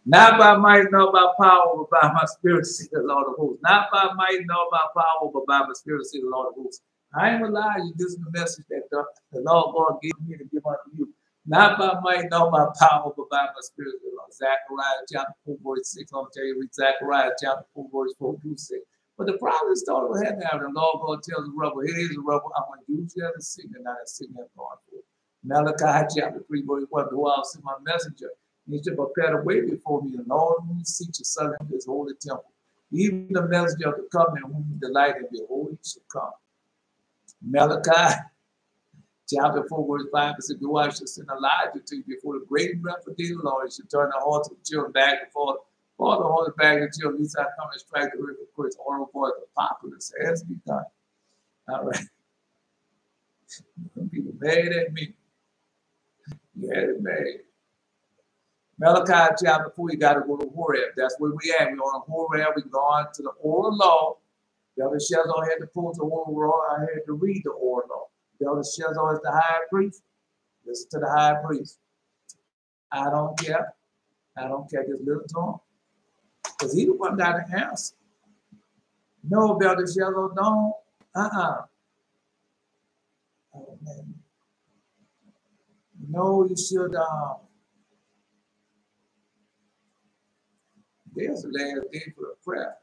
Not by might, nor by power, but by my spirit, saith the Lord of hosts. Not by might, nor by power, but by my spirit, saith the Lord of hosts. I ain't gonna lie to you, this is the message that the Lord God gave me to give unto you. Not by might, nor by power, but by my spirit, saith the Lord. Zechariah chapter 4, verse 6. I'm tell you, read Zechariah chapter 4, verse 4 through 6. But the problem started with Gehenna, and the Lord God tells the rebel, here is a rebel, I'm going to use you as a signal, not a signal going for it. Malachi chapter 3, verse 1, behold, I'll send my messenger. He should prepare the way before me, and all whom seek to serve him his holy temple. Even the messenger of the covenant whom you delight in, behold, he should come. Malachi chapter 4, verse 5, it says, behold, I shall send Elijah to you before the great and dreadful day of the Lord. He should turn the hearts of the children back and forth. All the hearts back of the children, least I come and strike the earth of course, oral voice of populace has begun. All right. People mad at me. Yeah, they're mad. Malachi chapter 4, you got to go to Horeb. That's where we at. We're on Horeb. We're going to the oral law. Belshazzar had to pull the oral law. I had to read the oral law. Belshazzar is the high priest. Listen to the high priest. I don't care. I don't care. Just listen to him. Because he the one got the answer. No, Belshazzar, don't. Oh, man. No, you should. There's the last day for a prayer.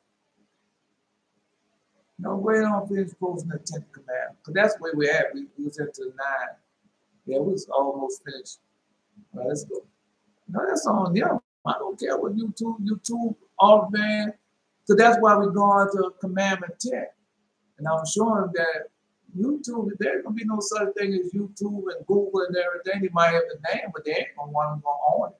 No, wait on finish posting the 10th commandment. Because that's where we're at. We was into 9. Yeah, we was almost finished. All right, let's go. No, that's on them. I don't care what YouTube, all man. So that's why we're going to commandment 10. And I'm showing that YouTube, there's going to be no such thing as YouTube and Google and everything. They might have the name, but they ain't going to want to own it.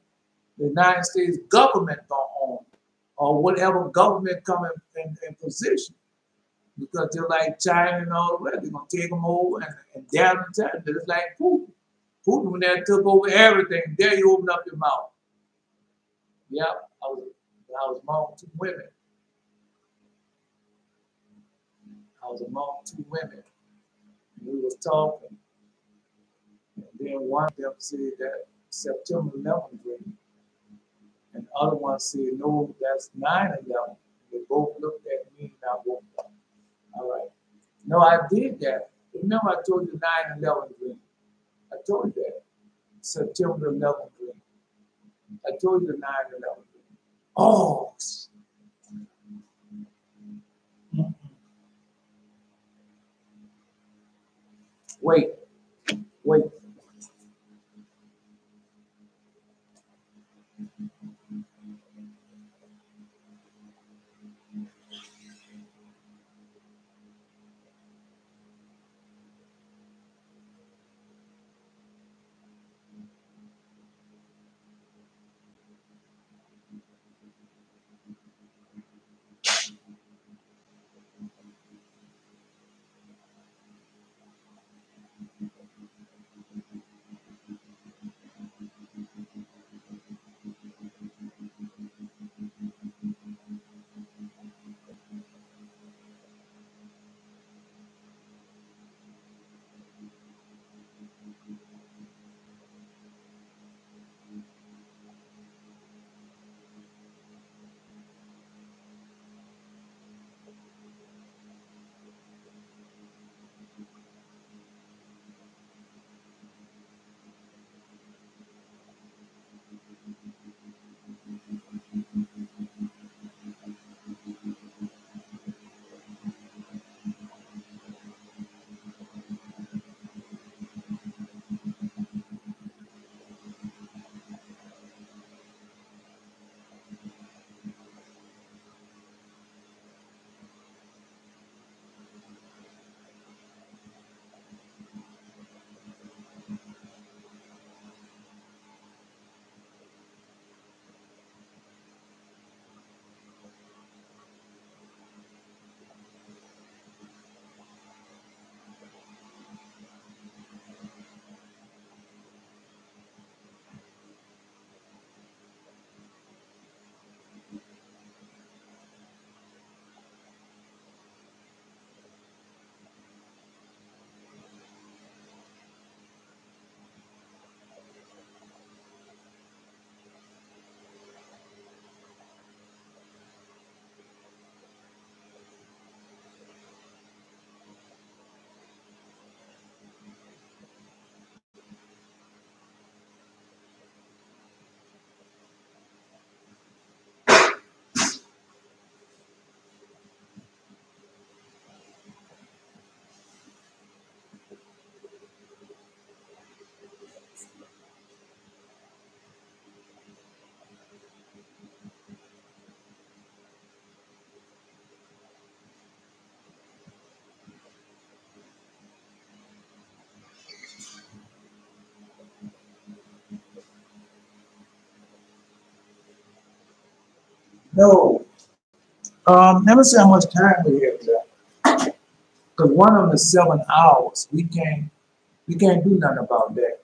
The United States government going to own it. Or whatever government come in position. Because they're like China and all the rest. They're going to take them over and damn them time. It's like Putin. Putin, when they took over everything, there you open up your mouth. Yeah, I was among 2 women. I was among 2 women. And we was talking. And then one of them said that September 11th dream. And the other one said, no, that's 9/11. They both looked at me and I woke up. All right. No, I did that. Remember I told you 9/11 dream. I told you that. September 11th dream. I told you the 9/11 dream. Oh. Wait. No. Let me see how much time we have left. Because one of them is 7 hours. We can't do nothing about that.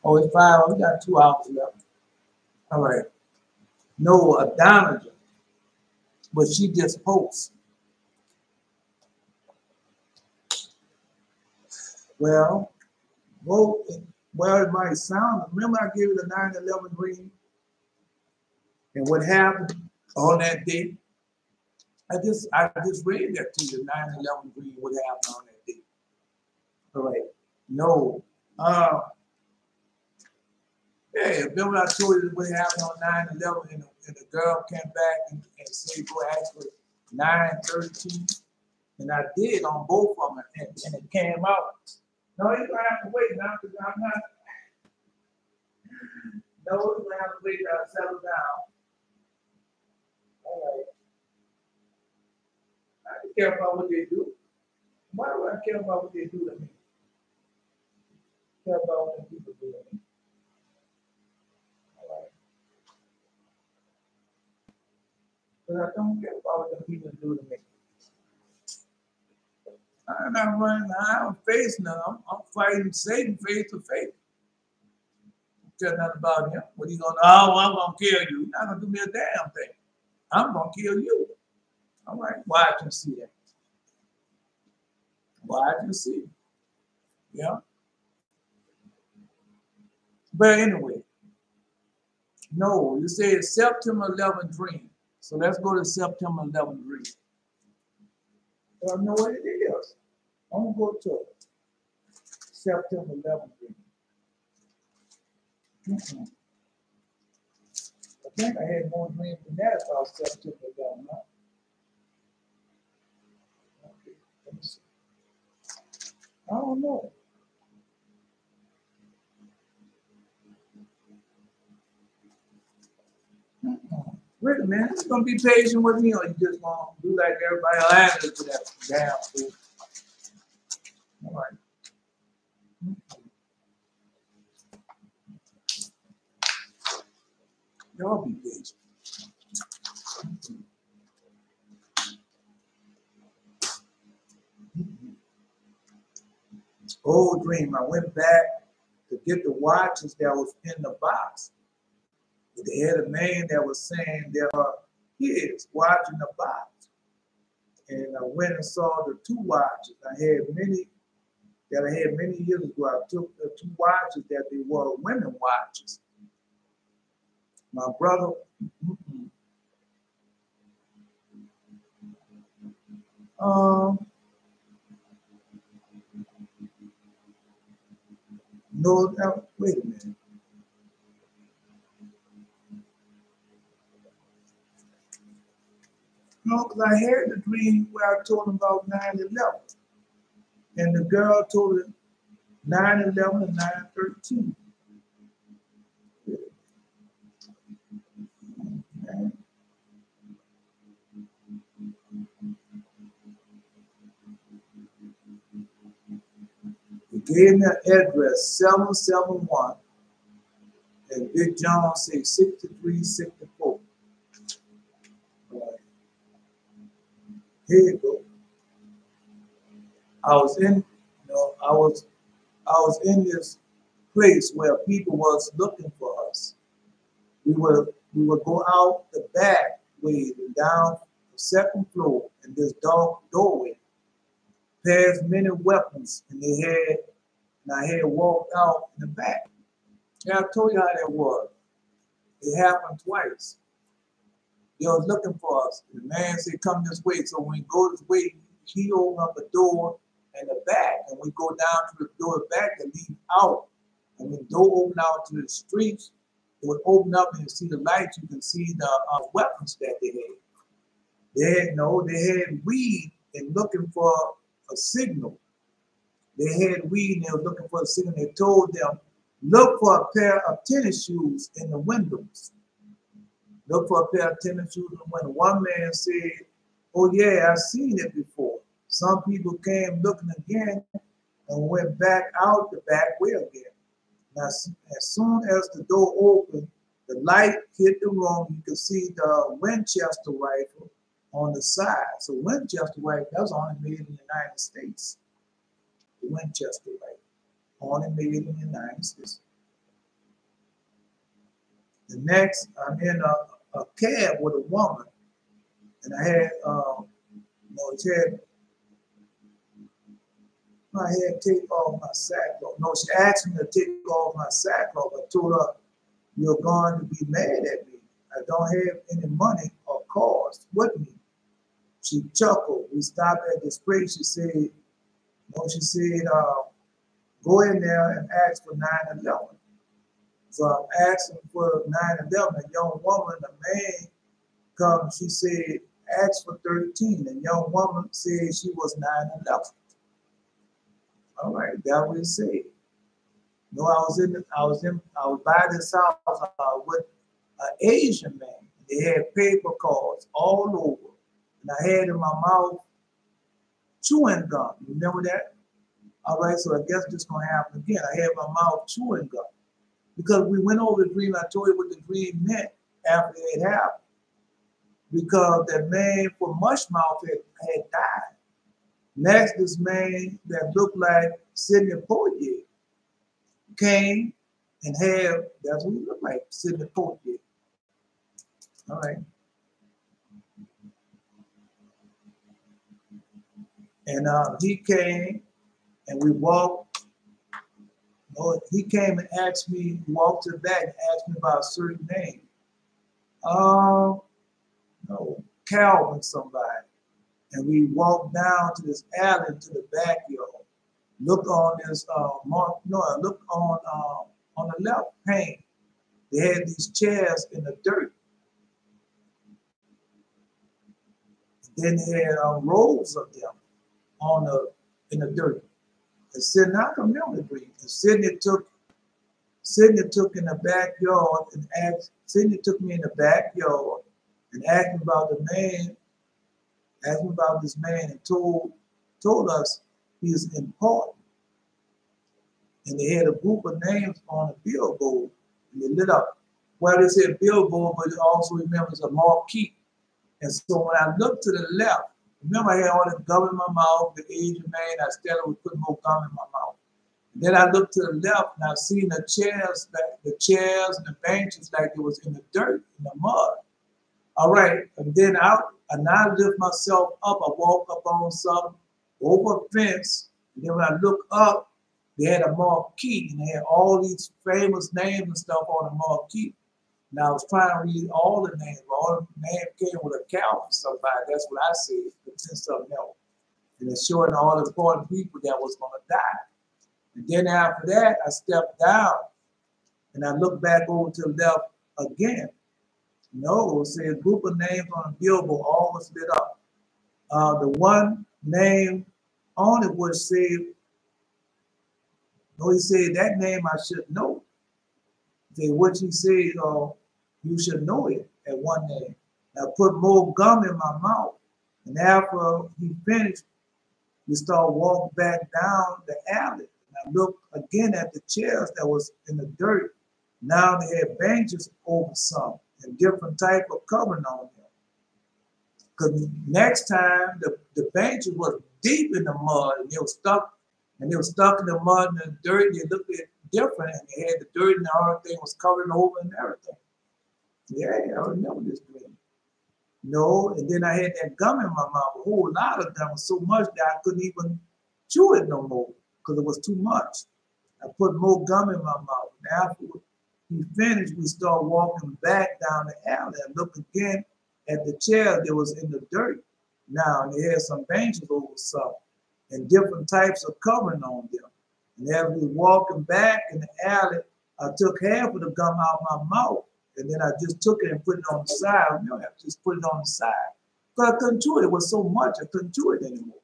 Oh, it's 5 hours. We got 2 hours left. All right. No, Adonijah. But she just posts. Well, it might sound. Remember I gave you the 9/11 dream? And what happened on that day? I just read that to you, the 9/11 dream, what happened on that day. All right. No. Yeah, remember I told you what happened on 9/11 and the girl came back and said go ask for 9/13. And I did on both of them and it came out. No, you're gonna have to wait now because I'm not. No, you're gonna have to wait till I settle down. All right. I don't care about what they do. Why do I care about what they do to me? I care about what the people do to me. All right. But I don't care about what the people do to me. I'm not running. I'm facing them. I'm fighting Satan face to face. Don't care nothing about him. What he gonna? Oh, I'm gonna kill you. You're not gonna do me a damn thing. I'm gonna kill you. All right. Watch and see that. Watch and see. Yeah. But anyway, no. You say it's September 11th dream. So let's go to September 11th dream. I know what it is. I'm gonna go to September 11th dream. I think I had more dreams than that about September 11th. Huh? Okay, let me see. I don't know. Wait a minute, you gonna be patient with me, or you just gonna do like everybody else to that damn fool? All right. Y'all be patient. Old dream. I went back to get the watches that was in the box. They had a man that was saying there are kids watching the box. And I went and saw the 2 watches. I had many years ago. I took the 2 watches that they were women watches. My brother, no, wait a minute. No, because I had the dream where I told him about 9/11. And the girl told him 9/11 and 9/13. He gave me an address, 771, and Big John said 6364. Right. Here you go. I was in this place where people was looking for us. We would go out the back way and down the 2nd floor in this dark doorway, past many weapons, and I had walked out in the back. Yeah, I told you how that was. It happened twice. They was looking for us. The man said, come this way. So when we go this way, he opened up a door in the back, and we go down to the door back and leave out. And when the door opened out to the streets, it would open up and you see the lights. You can see the weapons that they had. They had weed and looking for a signal. They had weed and they were looking for a signal. They told them, look for a pair of tennis shoes in the windows. Look for a pair of tennis shoes in the window. One man said, oh yeah, I've seen it before. Some people came looking again and went back out the back way again. Now, as soon as the door opened, The light hit the room. You could see the Winchester rifle on the side. So Winchester rifle, that was only made in the United States. The Winchester rifle, only made in the United States. The next, I'm in a cab with a woman, and I had, I had to take off my sackcloth. No, she asked me to take off my sackcloth. I told her, you're going to be mad at me. I don't have any money or cars with me. She chuckled. We stopped at this place. She said, go in there and ask for 911. So I'm asking for 911. A young woman, a man comes, she said, ask for 13. A young woman said she was 911. All right, that was it said. No, I was by this house with an Asian man. They had paper cards all over. And I had in my mouth chewing gum. Remember that? All right, so I guess this is going to happen again. I had my mouth chewing gum. Because we went over the dream, I told you what the dream meant after it happened. Because that man from Mushmouth had died. Next, this man that looked like Sidney Poitier came and had, that's what he looked like, Sidney Poitier. All right. And he came and we walked. He came and asked me, walked to the back and asked me about a certain name. Calvin somebody. And we walked down to this alley to the backyard. Look on this, look on the left pane. They had these chairs in the dirt. Then they had rows of them in the dirt. And Sidney, I can remember the dream. And Sidney took in the backyard and Sidney took me in the backyard and asked me about the man, asked me about this man and told us he is important. And they had a group of names on a billboard and they lit up. Well, they said billboard, but it also remembers a marquee. And so when I looked to the left, remember I had all the gum in my mouth, the Asian man, I still would put more gum in my mouth. And then I looked to the left and I seen the chairs and the benches like it was in the dirt, in the mud. All right, and then I lift myself up, I walk up on something, over a fence, and then when I look up, they had a marquee and they had all these famous names and stuff on the marquee. And I was trying to read all the names, but all the names came with a cow for somebody. That's what I said, but then something else. And it's showing all the important people that was going to die. And then after that, I stepped down and I looked back over to the left again. No, say a group of names on a billboard, all was lit up. The one name on it was said, he said that name I should know. Say what you said, you should know it at one name. I put more gum in my mouth. And after he finished, we started walking back down the alley. And I looked again at the chairs that was in the dirt. Now they had benches over some and different type of covering on them. Because next time the benches was deep in the mud and they were stuck in the mud and the dirt. They looked at different and they had the dirt and everything was covered over and everything. Yeah, I remember this dream. No, and then I had that gum in my mouth, a whole lot of gum, so much that I couldn't even chew it no more because it was too much. I put more gum in my mouth. And after he finished, we started walking back down the alley. I looked again at the chair that was in the dirt. Now, they had some benches over some and different types of covering on them. And as we were walking back in the alley, I took half of the gum out of my mouth. And then I just took it and put it on the side. You know, I just put it on the side. Because I couldn't chew it. It was so much, I couldn't chew it anymore.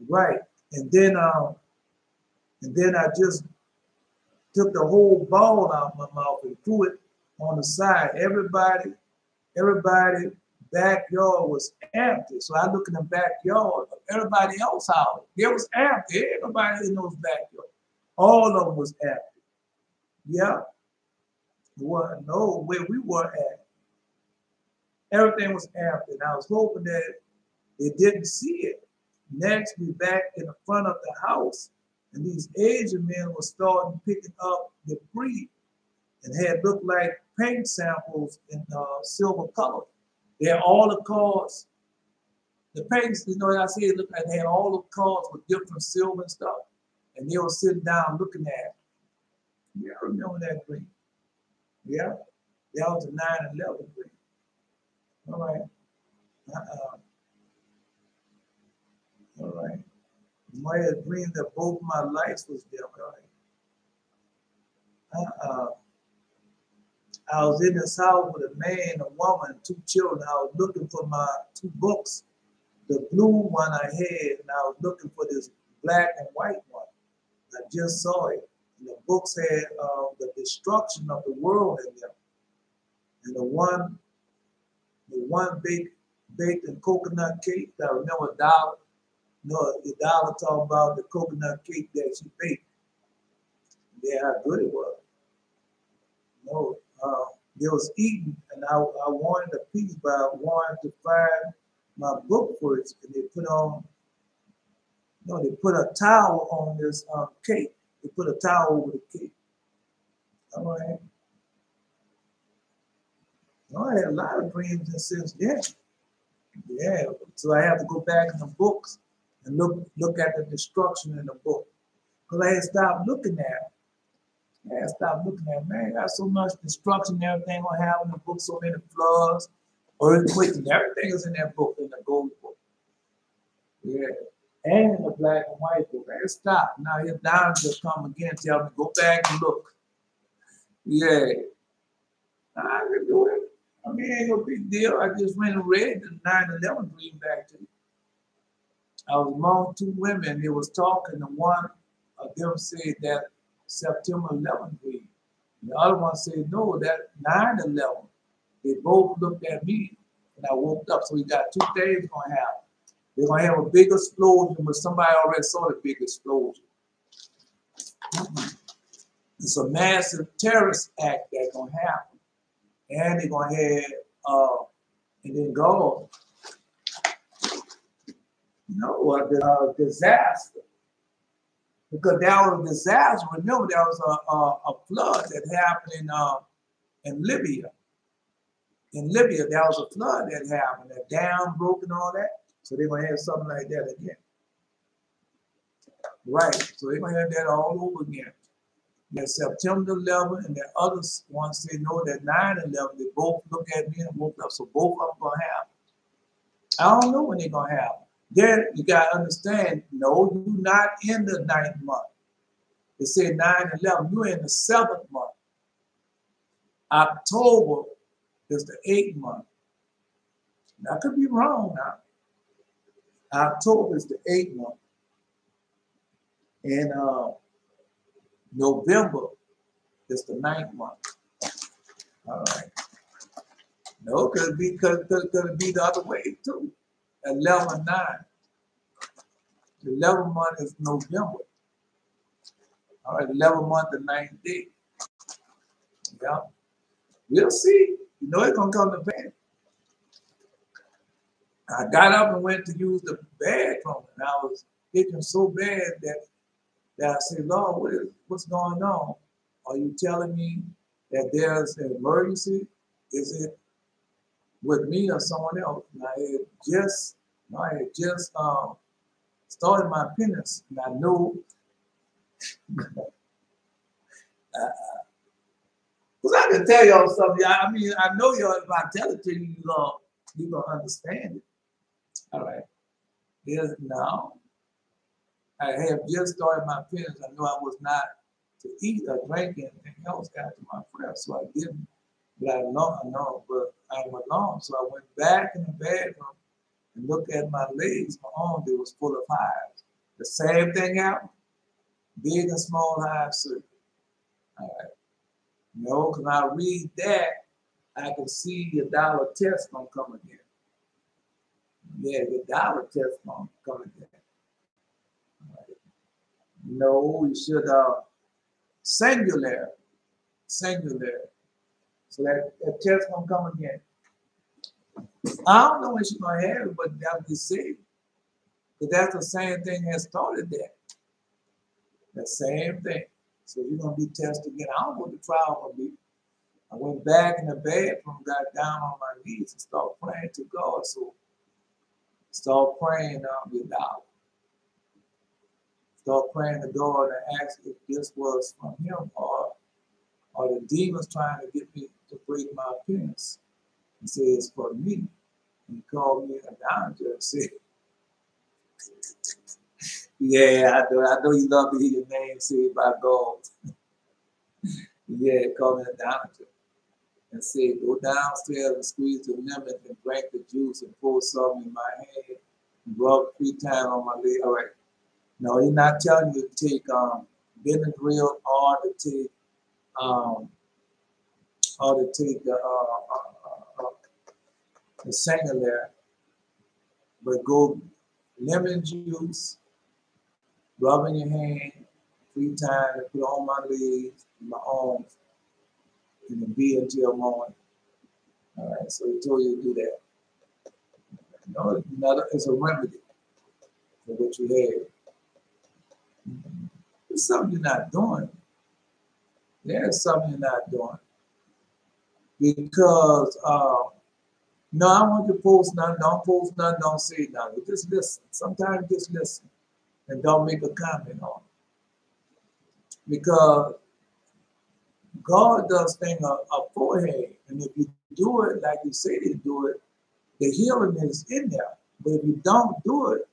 Right. And then I just took the whole ball out of my mouth and threw it on the side. Everybody backyard was empty. So I look in the backyard, everybody else house. It was empty. Everybody in those backyard. All of them was empty. Yeah. Well, no, where we were at, everything was empty. And I was hoping that they didn't see it. Next, we back in the front of the house, and these Asian men were starting picking up debris and had looked like paint samples in silver color. They had all the cars, the paints, you know, I said it looked like they had all the cars with different silver and stuff. And they were sitting down looking at it. Yeah, I remember that dream. Yeah, that was a 9/11 dream. All right. All right. You might have dreamed that both my lights was dim. All right. I was in this house with a man, a woman, 2 children. I was looking for my 2 books. The blue one I had, and I was looking for this black and white one. I just saw it. And the books had the destruction of the world in them. And the one baked in coconut cake. I remember Dollar. No, the Dollar talking about the coconut cake that she baked. Yeah, how good it was. No, they was eating, and I wanted a piece, but I wanted to find my book first. And they put on, no, they put a towel on this cake. They put a towel over the cake. All right. No, I had a lot of dreams since then. Yeah, so I have to go back in the books and look at the destruction in the book. Because I had stopped looking at it. I had stopped looking at it. Man, got so much destruction and everything gonna have in the book, so many floods, earthquakes, and everything is in that book, in the gold book. Yeah. And in the black and white book. I had stopped. Now his down just come again and tell me, go back and look. Yeah. I can do it. I mean, ain't no big deal. I just went and read the 9/11 dream back to you. I was among 2 women. They was talking, and one of them said that September 11th dream. And the other one said, no, that 9/11. They both looked at me, and I woke up. So we got 2 things going to happen. They're going to have a big explosion, but somebody already saw the big explosion. It's a massive terrorist act that's going to happen. And they're going to have, and then God, a disaster. Because that was a disaster. Remember, there was a flood that happened in Libya. In Libya, there was a flood that happened. The dam broke and all that. So they're going to have something like that again. Right. So they're going to have that all over again. That September 11th, and the other one say no, that 9/11. They both look at me and woke up. So both of them going to happen. I don't know when they're going to happen. Then you got to understand, no, you're not in the 9th month. They say 9/11, you're in the 7th month. October is the 8th month. Now, I could be wrong now. October is the 8th month. And November is the 9th month. All right. No, could it be the other way too. 11/9. The 11th month is November. All right, 11th month, the 9th day. Yeah. We'll see. You know it's gonna come to pass. I got up and went to use the bathroom, and I was itching so bad that I said, Lord, what's going on? Are you telling me that there's an emergency? Is it with me or someone else? And I had just started my penance, and I knew because I can tell y'all something. I mean, I know y'all, if I tell it to you, you're gonna understand it. All right. Now, I have just started my penance. I know I was not to eat or drink anything else after my prayer, so I didn't. But I know, but I'm alone. So I went back in the bedroom and looked at my legs, my arms, they was full of hives. The same thing happened. Big and small hives, too. All right. No, because I read that, I can see your dollar test gonna come again. Yeah, your dollar test gonna come again. Right. No, you should singular. So that test gonna come again. I don't know when she's gonna have it, but that'll be safe. Because that's the same thing that started that. The same thing. So you're gonna be tested again. I don't know what the trial gonna be. I went back in the bedroom, got down on my knees and started praying to God. So start praying without. Start praying to God and ask if this was from him or the demons trying to get me to break my appearance. And say it's for me. And he called me a downter and said, yeah, I know you love to hear your name said by God. Yeah, called me a downter. And said, go downstairs and squeeze the lemon and drink the juice and pour some in my hand and rub 3 times on my leg. All right. No, he's not telling you to take Benadryl or to take the Singulair, but go lemon juice, rub in your hand 3 times and put on my legs, my arms, and then be until morning. All right, so he told you to do that. It's a remedy for what you had. It's something you're not doing. There's something you're not doing. Because, no, I want you to post nothing, don't say nothing. Just listen. Sometimes just listen and don't make a comment on it. Because God does things beforehand. And if you do it like you say to do it, the healing is in there. But if you don't do it,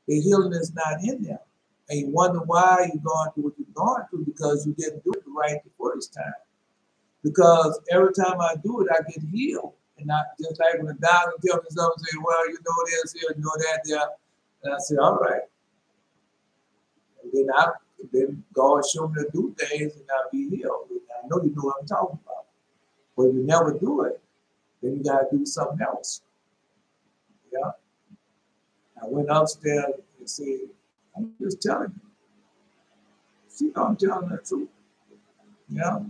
the healing is not in there. And you wonder why you're going through what you're going through because you didn't do it right the first time. Because every time I do it, I get healed. And not just like when the doctor tells me something, say, well, you know this here, you know that there. And I say, all right. And then God showed me to do things and I'll be healed. And I know you know what I'm talking about. But if you never do it, then you got to do something else. Yeah. I went upstairs and said, I'm just telling you. See, I'm telling the truth. Yeah.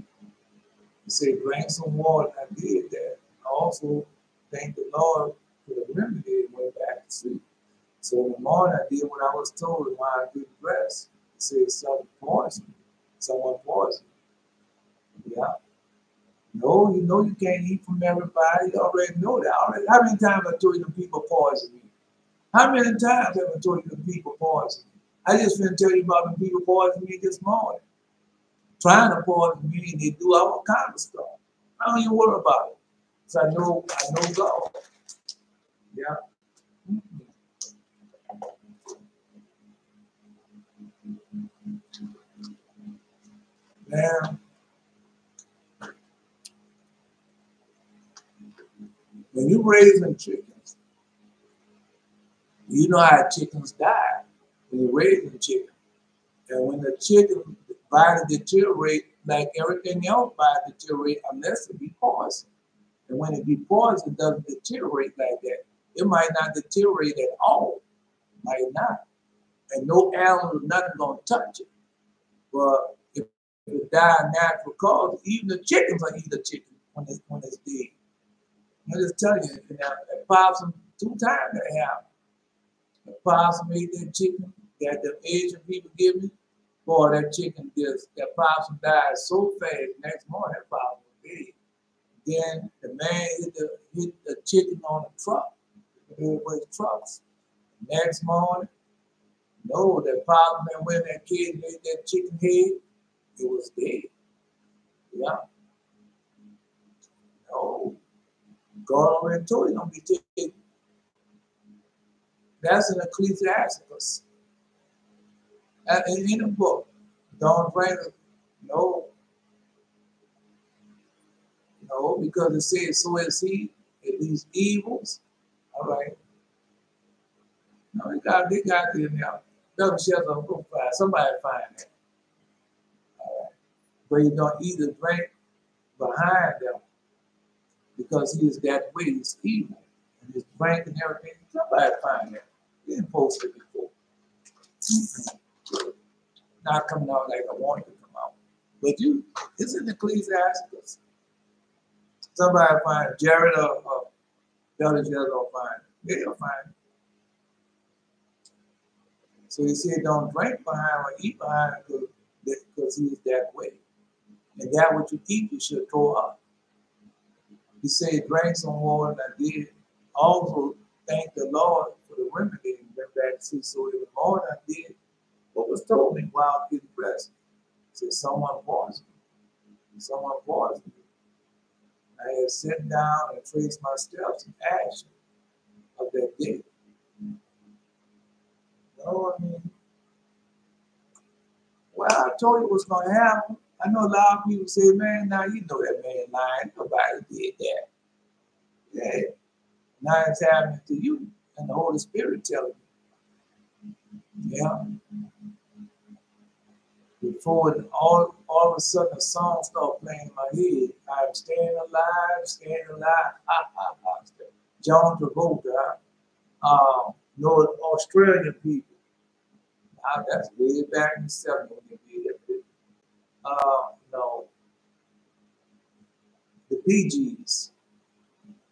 He said, drink some water. I did that. I also thanked the Lord for the remedy and went back to sleep. So in the morning, I did what I was told and why I didn't rest. He said, someone poisoned. Yeah. No, you know you can't eat from everybody. You already know that. How many times I told you the people poison me? How many times have I told you the people poison me? I just didn't tell you about the people poisoning me this morning. Trying to poison me, and they do all kinds of stuff. I don't even worry about it. So I know God. Yeah. Now, when you're raising chickens, you know how chickens die when you're raising chickens. And when the chicken body deteriorate, like everything else body deteriorate unless it be poisoned. And when it be poisoned, it doesn't deteriorate like that. It might not deteriorate at all. Might not. And no animal, nothing gonna touch it. But if it die natural cause, even the chickens will eat a chicken when it's dead. I'm just telling you, that possum 2 times that happened. The possum ate that chicken that the Asian people give me. Boy, that possum died so fast. Next morning, that possum was dead. Then the man hit the chicken on the truck. With trucks. Next morning, no, that possum man when that kid made that chicken head, it was dead. Yeah. No. God already told you don't be taken. That's in Ecclesiasticus. In the book. Don't bring it. No. No, because it says so is he, it these evils. All right. No, they got it in there. Doesn't share them, go find. Somebody find that. All right. But you don't eat or drink behind them because he is that way, he's evil. And his drink and everything. Somebody find that. He didn't post it before. Not coming out like I want it to come out. But it's in Ecclesiasticus. Somebody find Jared or Belly Jared don't find it. They'll find it. So he said, don't drink behind or eat behind because he is that way. And that what you eat, you should throw up. He said, drink some water, and I did. Also, thank the Lord for the remedy and went back to see. So in the morning, I did what was told me while getting dressed. He said, someone poisoned me. Someone poisoned me. I had sat down and traced my steps and action of that day. You know, I mean, well, I told you what's going to happen. I know a lot of people say, man, now you know that man lying. Nobody did that. Yeah. Now it's happening to you, and the Holy Spirit telling you. Yeah. Before all of a sudden a song started playing in my head. I'm staying alive, staying alive. Ha, ha, ha. John Travolta, no Australian people. Now that's way back in the 70s when they did that. No, the Bee Gees.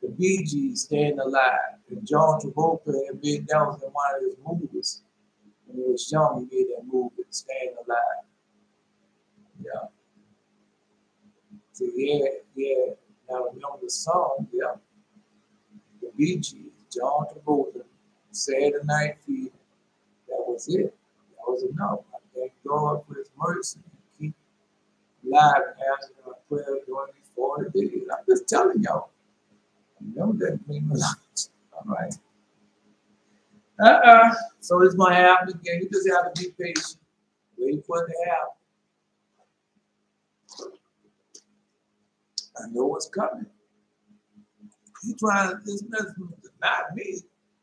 The Bee Gees, Staying Alive. And John Travolta had made that was in one of his movies. When he was young, he made that movie, Staying Alive. Yeah. So yeah. Now remember the song, yeah. The Bee Gees, John Travolta, Saturday Night Fever. That was it. That was enough. I thank God for his mercy and keep alive and answering our prayer during these 40 days. I'm just telling y'all. Remember that means a lot. All right. So it's gonna happen again. You just have to be patient. Wait for it to happen. I know what's coming. He's trying to, it's not me.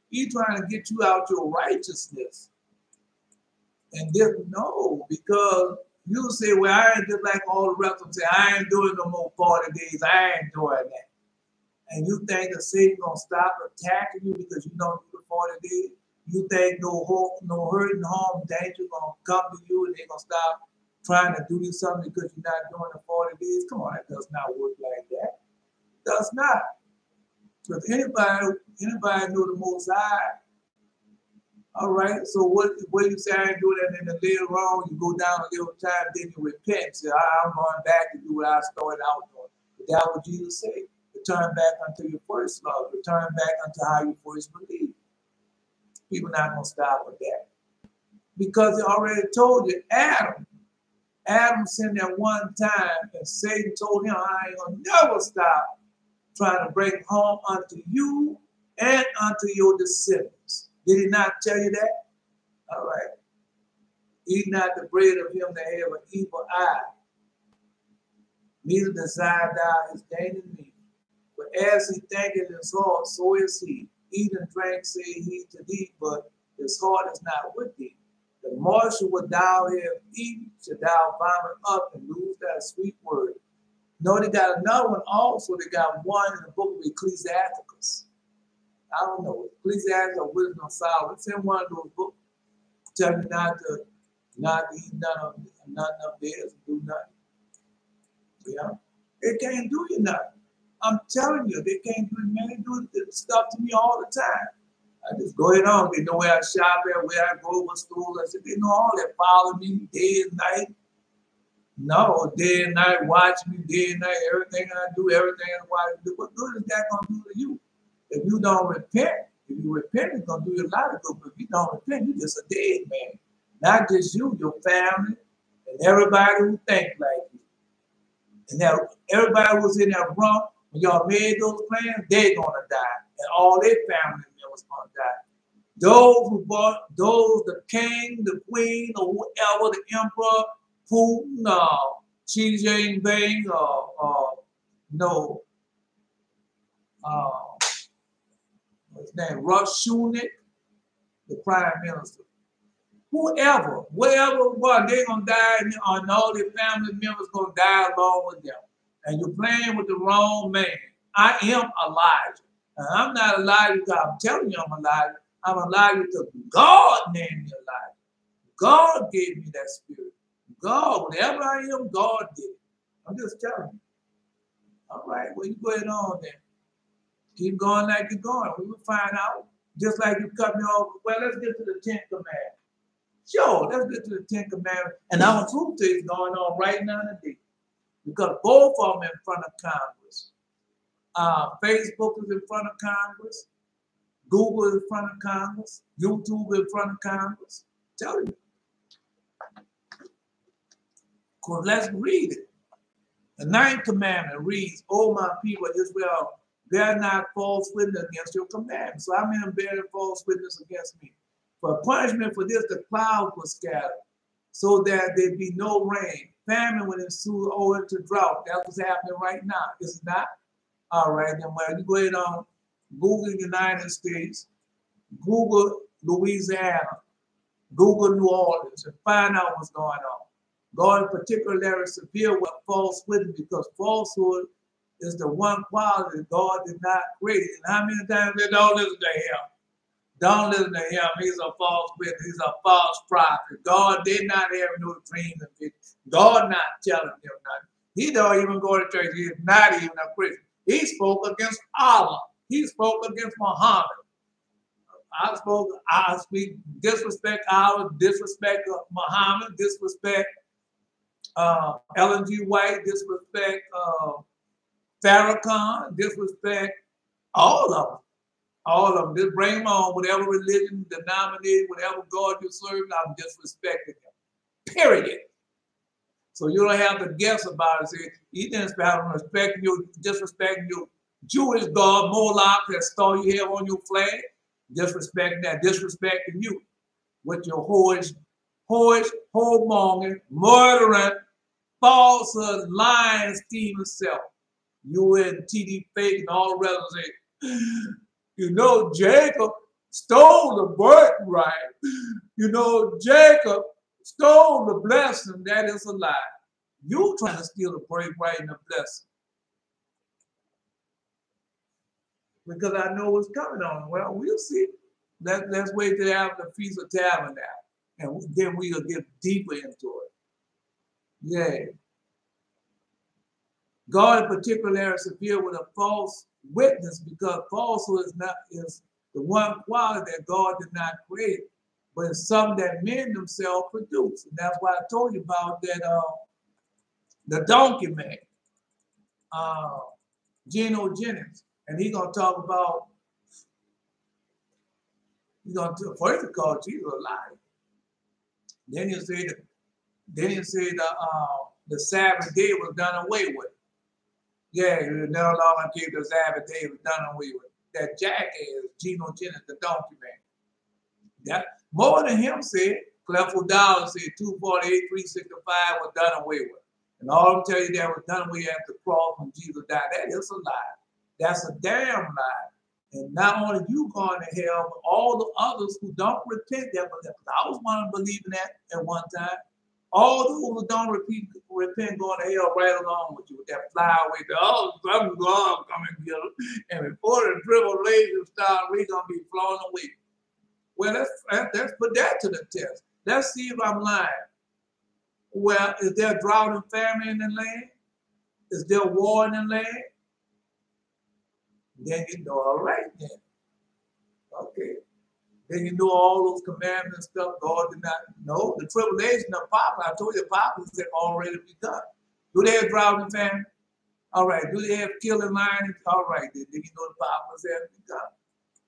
He's trying to get you out your righteousness. And then, no, because you say, well, I ain't just like all the rest of them say, I ain't doing no more 40 days. I ain't doing that. And you think that Satan gonna stop attacking you because you don't do the 40 days? You think no hurt and harm, danger gonna come to you and they're gonna stop trying to do you something because you're not doing the 40 days? Come on, that does not work like that. It does not. Because anybody know the Most High. All right, so what you say, I ain't doing that, and then later on, you go down a little time, then you repent. Say, I'm going back to do what I started out doing. But that's what Jesus said. Return back unto your first love. Return back unto how you first believed. People not going to stop with that. Because he already told you, Adam sinned that one time, and Satan told him, I ain't going to never stop trying to bring harm unto you and unto your descendants. Did he not tell you that? All right. Eat not the bread of him that have an evil eye. Neither desire thou his gain in me. But as he thinketh in his heart, so is he. Eat and drink, say he to thee, but his heart is not with thee. The morsel what thou have eaten, shall thou vomit up and lose thy sweet word. No, they got another one also. They got one in the book of Ecclesiasticus. I don't know. Ecclesiastes or Wisdom of Solomon. It's in one of those books. Tell me not to eat none of theirs and do nothing. Yeah. They can't do you nothing. I'm telling you, they can't do it, man. They do stuff to me all the time. I just go ahead on. They know where I shop at, where I go, what stores. I said, they know all that. Follow me day and night. No, day and night, watch me day and night. Everything I do, everything I do. What good is that going to do to you? If you don't repent, if you repent, it's going to do you a lot of good. But if you don't repent, you're just a dead man. Not just you, your family, and everybody who thinks like you. And now everybody who's in that wrong, when y'all made those plans, they're going to die. And all their family members going to die. Those who bought, the king, the queen, or whoever, the emperor, Putin, Xi Jinping, what's his name, Rush-Schunik, the prime minister. Whoever, wherever it was, they're going to die, and all their family members going to die along with them. And you're playing with the wrong man. I am Elijah. And I'm not Elijah because I'm telling you I'm Elijah. I'm Elijah because God named me Elijah. God gave me that spirit. God, whatever I am, God did it. I'm just telling you. All right, well, you go ahead on then. Keep going like you're going. We will find out. Just like you cut me off. Well, let's get to the 10th commandment. Sure, let's get to the 10th commandment. And our truth is going on right now today. Because both of them in front of Congress. Facebook is in front of Congress. Google is in front of Congress. YouTube is in front of Congress. Tell you. Because let's read it. The 9th commandment reads, O my people Israel, bear not false witness against your commandments. So I'm in bearing false witness against me. For punishment for this, the clouds were scattered, so that there be no rain. Famine will ensue owing to drought. That's what's happening right now, is it not? All right, then well, you go ahead on Google United States, Google Louisiana, Google New Orleans, and find out what's going on. God is particularly severe with false witness, because falsehood is the one quality that God did not create. And how many times they don't listen to him? Don't listen to him. He's a false witness. He's a false prophet. God did not have no dreams and visions. God not telling him nothing. He don't even go to church. He's not even a Christian. He spoke against Allah. He spoke against Muhammad. I speak disrespect Allah, disrespect Muhammad, disrespect Ellen G. White, disrespect Farrakhan, disrespect all of them. All of them. Just bring them on, whatever religion, denomination, whatever God you serve, I'm disrespecting them. Period. So you don't have to guess about it. Say, he didn't respect you, disrespecting your Jewish God, Moloch, that star you have on your flag. Disrespecting that, disrespecting you with your whoremongering, murdering, falsehood, lying, stealing self. You and T.D. Fake and all the rest of say, you know, Jacob stole the birthright. You know, Jacob stole the blessing. That is a lie. You trying to steal the birthright and the blessing. Because I know what's coming on. Well, we'll see. Let's wait till after the Feast of Tabernacle. And then we'll get deeper into it. Yeah. God in particular is severe with a false witness, because falsehood is the one quality that God did not create, but it's something that men themselves produce. And that's why I told you about that the donkey man, Geno Jennings. And he's gonna talk about, first he called Jesus a liar. Then he'll say the Sabbath day was done away with. Yeah, you no longer keep the Sabbath day, was done away with. That jackass, Geno Jennings, the donkey man. That more than him said, Clefo Dollar said 248, 365 was done away with. And all I'm telling you that was done away at the cross when Jesus died. That is a lie. That's a damn lie. And not only you going to hell, but all the others who don't repent that. I was one of believing that at one time. All those who don't repent going to hell right along with you with that flyaway. Oh, some God coming to get them. And before the tribulation starts, we're going to be flown away. Well, let's put that to the test. Let's see if I'm lying. Well, is there drought and famine in the land? Is there war in the land? Then you know, all right then. Okay. Then you know all those commandments and stuff God did not know. The tribulation of Papa, I told you, Papa had already begun. Do they have drought and famine? All right. Do they have killing lions? All right. Then you know the Papa's have begun.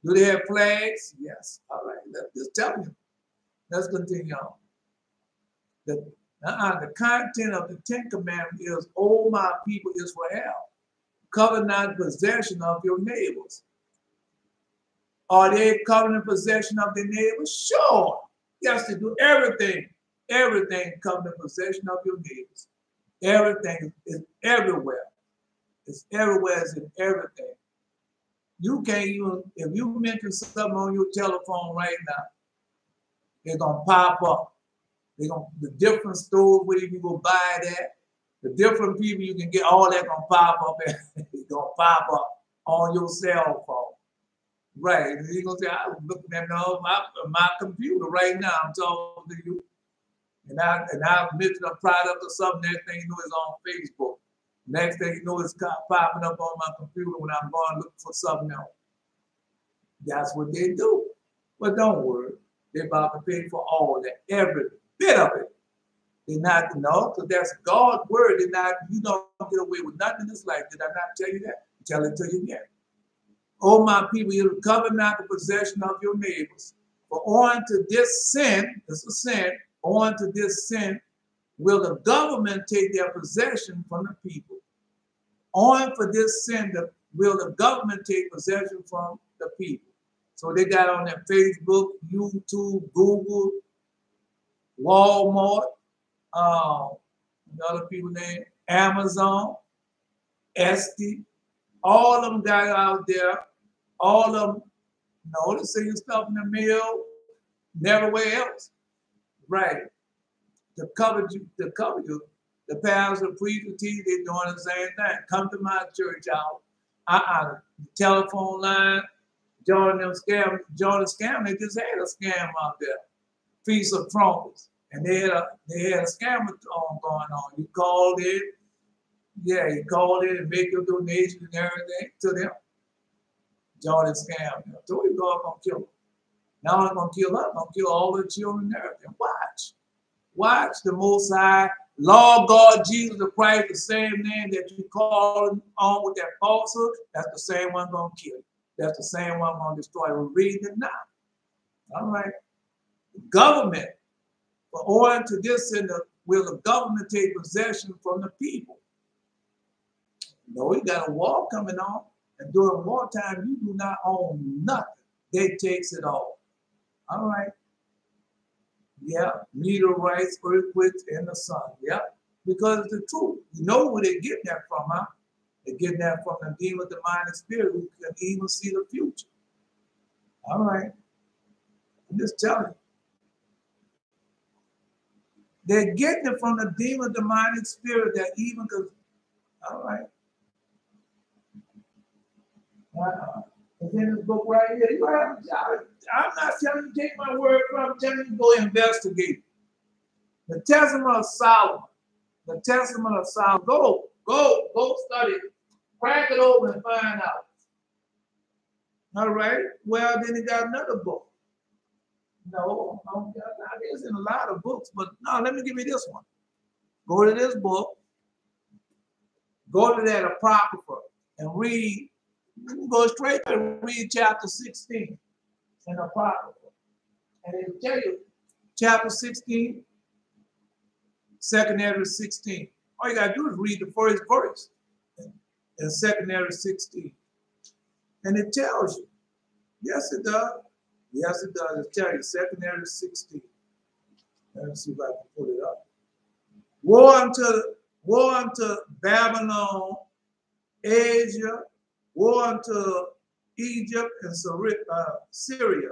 Do they have plagues? Yes. All right. Let's just tell you. Let's continue on. The content of the 10th commandment is, O my people Israel, cover not possession of your neighbors. Are they covering possession of their neighbors? Sure. Yes, they do. Everything covering possession of your neighbors. Everything is everywhere. It's everywhere, it's in everything. You can't even, if you mention something on your telephone right now, they're going to pop up. The different stores where you can go buy that, the different people you can get, all that going to pop up. It's going to pop up on your cell phone. Right. And you're going to say, I was looking at my computer right now. I'm talking to you. And I mentioned a product or something, next thing you know is on Facebook. Next thing you know, it's popping up on my computer when I'm going looking for something else. That's what they do. But don't worry. They're about to pay for all that, every bit of it. They're not, no, because that's God's word. They're not, you don't get away with nothing in this life. Did I not tell you that? Tell it to you again. Oh, my people, you recover not the possession of your neighbors. For on to this sin, this is sin, on to this sin will the government take their possession from the people. On for this sin will the government take possession from the people. So they got on their Facebook, YouTube, Google, Walmart, other people name, Amazon, Etsy, all of them got out there, all of them, they send you stuff in the mail, neverwhere else. Right. To cover you, the pastors, the preachers, teachers, they're doing the same thing. Come to my church out. The telephone line, join them scam, join the scam. They just had a scam out there. Feast of Trumpets. And they had a scam going on. You called in, you called in and make your donation and everything to them. Join the scam. So we God gonna kill them. Now they're gonna kill us, gonna kill all the children and everything. Watch the Most High, Lord God, Jesus the Christ, the same name that you call on with that falsehood, that's the same one going to kill you. That's the same one going to destroy you. We're reading it now. All right. The government, for owing to this sin, will the government take possession from the people? We got a war coming on, and during wartime, you do not own nothing. They takes it all. All right. Yeah, meteorites, earthquakes, and the sun. Yeah, because it's the truth. You know where they're getting that from, huh? They're getting that from the demon, the mind, and spirit who can even see the future. All right. I'm just telling you. They're getting it from the demon, the mind, and spirit that even because, all right. It's in this book right here. You have a job. I'm not telling you to take my word from. I'm telling you to go investigate. The Testament of Solomon. The Testament of Solomon. Go study it. Crack it open and find out. All right. Well, then he got another book. No, there's in a lot of books, but no, let me give you this one. Go to this book. Go to that Apocrypha and read. You can go straight to read chapter 16 in Apocrypha. And it'll tell you, chapter 16, second Ezra 16. All you got to do is read the first verse in second Ezra 16. And it tells you. Yes, it does. Yes, it does. It tells you, second Ezra 16. Let me see if I can put it up. Woe unto Babylon, Asia, woe unto Egypt and Syria.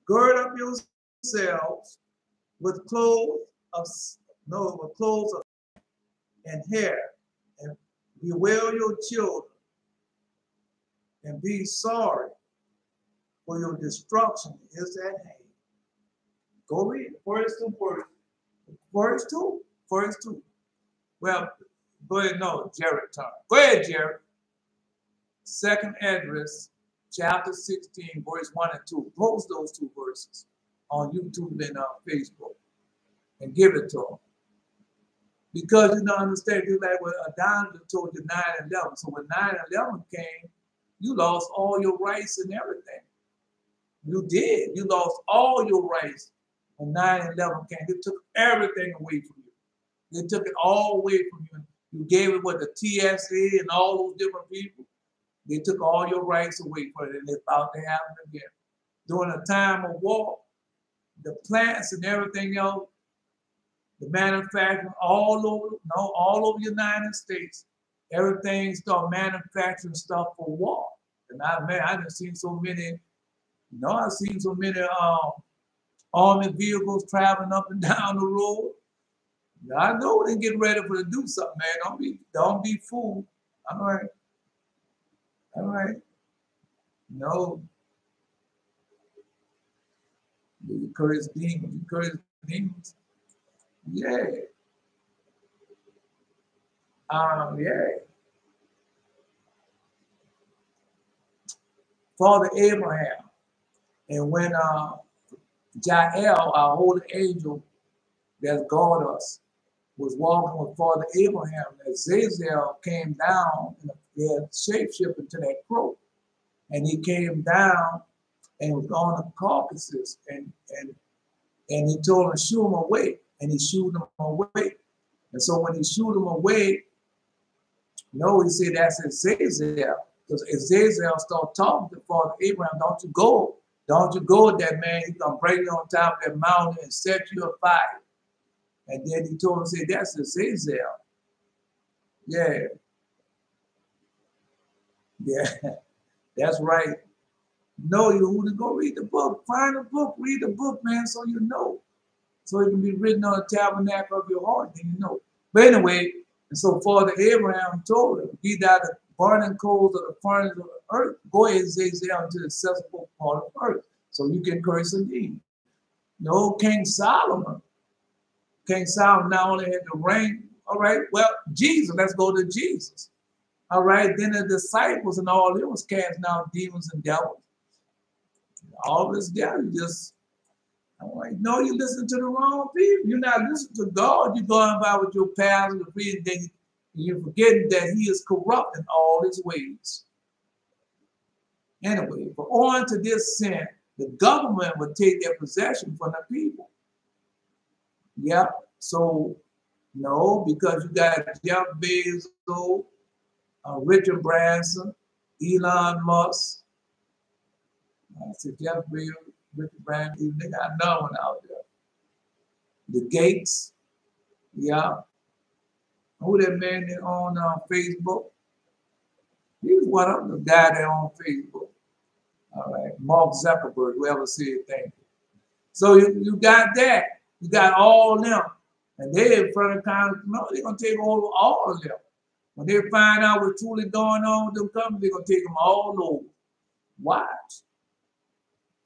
Gird up yourselves with clothes of and hair, and bewail your children, and be sorry, for your destruction is at hand. Go read verse 2. Verse 2. Verse 2. Well, go ahead. No, Jared turn. Go ahead, Jared. Second address, chapter 16, verse 1 and 2. Post those two verses on YouTube and on Facebook and give it to them. Because you don't understand, just like what Adonai told you 9 and 11. So when 9 and 11 came, you lost all your rights and everything. You did. You lost all your rights when 9 and 11 came. They took everything away from you. They took it all away from you. You gave it with the TSA and all those different people. They took all your rights away from it, and it's about to happen again. During a time of war, the plants and everything else, the manufacturing all over the United States, everything started manufacturing stuff for war. And I've seen so many, I've seen so many army vehicles traveling up and down the road. I know they get ready to do something, man. Don't be fooled. All right. All right. No. You encourage demons. Yeah. Yeah. Father Abraham. And when Jael, our holy angel that guard us, was walking with Father Abraham, as Zazel came down and he had shapeshifted into that crow. And he came down and was on the carcasses and he told him to shoo him away. And he shooed him away. And so when he shooed him away, no, he said that's Azazel. Because Azazel started talking to Father Abraham, don't you go. Don't you go with that man. He's going to bring you on top of that mountain and set you afire. And then he told him, say, that's Azazel. Yeah. Yeah. That's right. Know you who to go read the book. Find a book. Read the book, man, so you know. So it can be written on the tabernacle of your heart, then you know. But anyway, and so Father Abraham told him, be thou the burning coals of the furnace of the earth. Go ahead and say down to the accessible part of earth. So you can curse indeed. No, King Solomon not only had the reign, all right, well, Jesus, let's go to Jesus. All right, then the disciples and all, it was casting out demons and devils. All this devil just, I'm like, no, you listen to the wrong people. You're not listening to God. You're going by with your pastor, the priest, and you're forgetting that he is corrupt in all his ways. Anyway, but on to this sin, the government would take their possession from the people. Yeah, so no, because you got Jeff Bezos, Richard Branson, Elon Musk. I said Jeff Bezos, Richard Branson, they got another one out there. The Gates, yeah. Who that man that on Facebook? He was one of the guy that on Facebook. All right, Mark Zuckerberg, whoever said thank you. So you got that. You got all them. And they in front of Congress, no, they're going to take over all of them. When they find out what's truly going on with them companies, they're going to take them all over. Watch.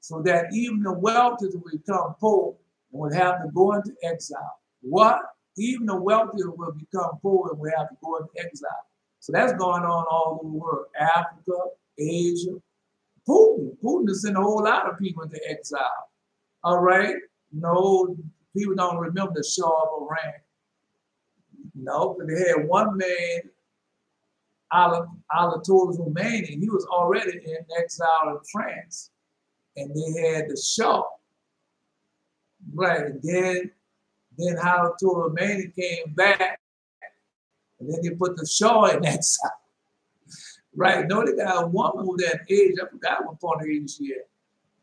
So that even the wealthy will become poor and will have to go into exile. What? Even the wealthy will become poor and will have to go into exile. So that's going on all over the world. Africa, Asia. Putin is sending a whole lot of people into exile. All right? No, people don't remember the Shah of Iran. No, but they had one man, Ayatollah Khomeini, he was already in exile in France. And they had the Shah. Right. And then Ayatollah Khomeini came back. And then they put the Shah in exile. Right. No, they got a woman with that age. I forgot what part of age she had.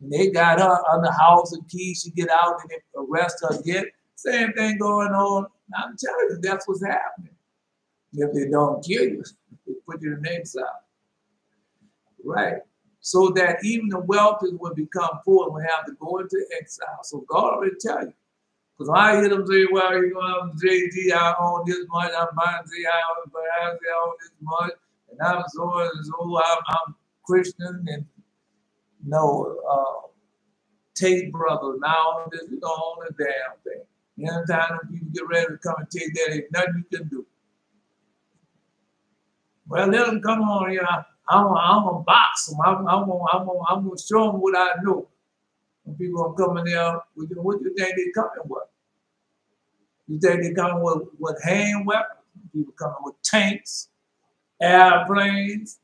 And they got her under house and keys. She get out and they arrest her again. Same thing going on. I'm telling you, that's what's happening. If they don't kill you, they put you in exile. Right. So that even the wealthy will become poor and will have to go into exile. So God already tell you. Because I hear them say, well, you're going to JT, I own this much, I'm buying I own this much, and I'm so and so, I'm Christian, and no, Tate brothers, now this, you don't own a damn thing. Anytime you get ready to come and take that, ain't nothing you can do. Well, let them come on here. I'm gonna box them. I'm gonna show them what I know. When people are coming there, what do you think they coming with? You think they coming with hand weapons? People coming with tanks, airplanes,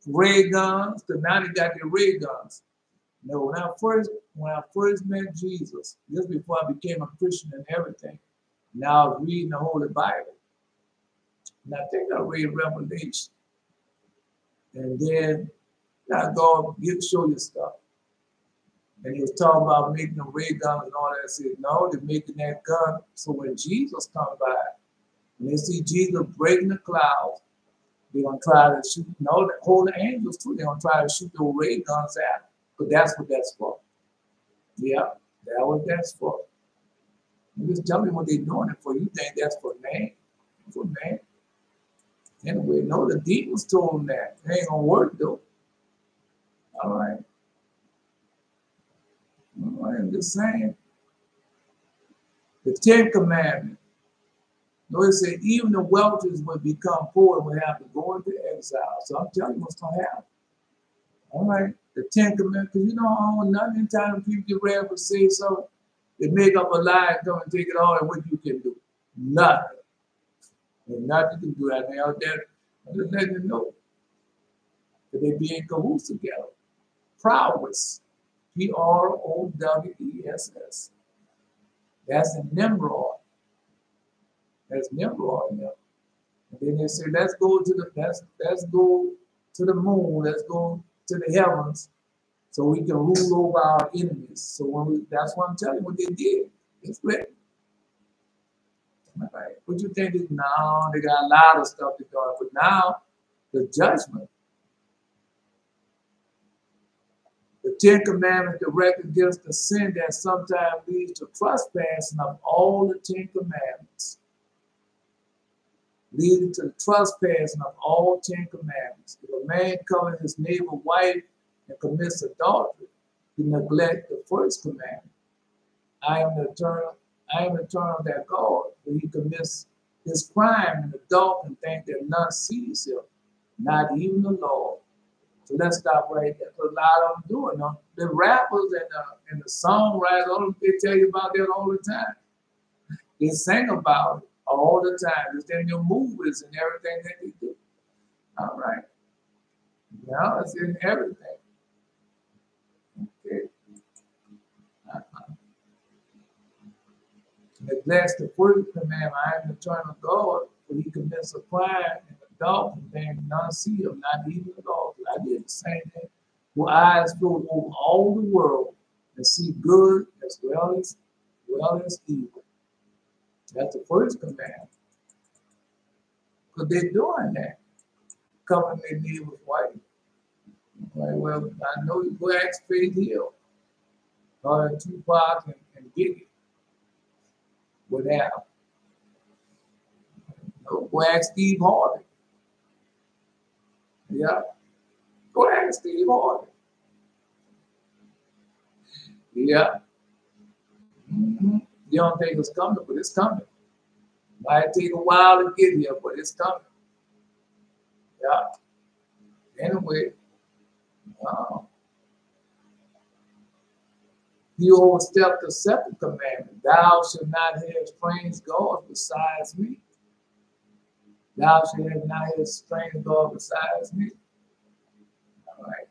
ray guns. Because now they got their ray guns. You know, when I first met Jesus, just before I became a Christian and everything, now I was reading the Holy Bible. And I think I read Revelation. And then now God, show you stuff. And he was talking about making the ray guns and all that. I said, no, they're making that gun. So when Jesus comes by, and they see Jesus breaking the clouds, they're going to try to shoot. No, the holy angels too, they're going to try to shoot those ray guns at. But that's what that's for. Yeah, that's what that's for. You just tell me what they're doing it for. You think that's for man? For man. Anyway, no, the demons told them that. It ain't going to work, though. All right. All right, I'm just saying. The 10 commandments. No, it said even the wealthy would become poor and would have to go into exile. So I'm telling you what's going to happen. All right. The 10 Commandments, because you know, I don't nothing. Anytime people get ready to say something, they make up a lie and come and take it all, and what you can do? Nothing. There's nothing to do that. They out there, I'm just letting you know that they be in cahoots together. Prowess. Prowess. That's a Nimrod. That's Nimrod now. And then they say, let's go to the moon, let's go to the heavens, so we can rule over our enemies. So that's what I'm telling you, what they did. It's great. Right. What you think is now they got a lot of stuff to do, but now the judgment. The 10 Commandments direct against the sin that sometimes leads to trespassing of all the 10 Commandments. Leading to the trespassing of all 10 Commandments. If a man covers his neighbor's wife and commits adultery, he neglects the first commandment. I am eternal that God, when he commits his crime in the dark and think that none sees him, not even the Lord. So let's stop right there. That's a lot of them doing. The rappers and the songwriters, they tell you about that all the time. They sing about it all the time. It's in their movies and everything that they do. All right. Now it's in everything. Okay. Neglects the first commandment, I am the eternal God, when he commits a crime and adultery, then none see him, not even the Lord. I did the same thing. Who eyes flow over all the world and see good as well as evil. That's the first commandment. Because they're doing that. Covering their neighbor's wife. Like, well, I know you go ask Faith Hill, or Tupac and Biggie. What happened? No, go ask Steve Harvey. Yeah. Go ask Steve Harvey. Yeah. Mm-hmm. You don't think it's coming, but it's coming. Might take a while to get here, but it's coming. Yeah. Anyway, you overstep the second commandment. Thou shalt not have strange gods besides me. Thou shalt not have strange gods besides me. All right.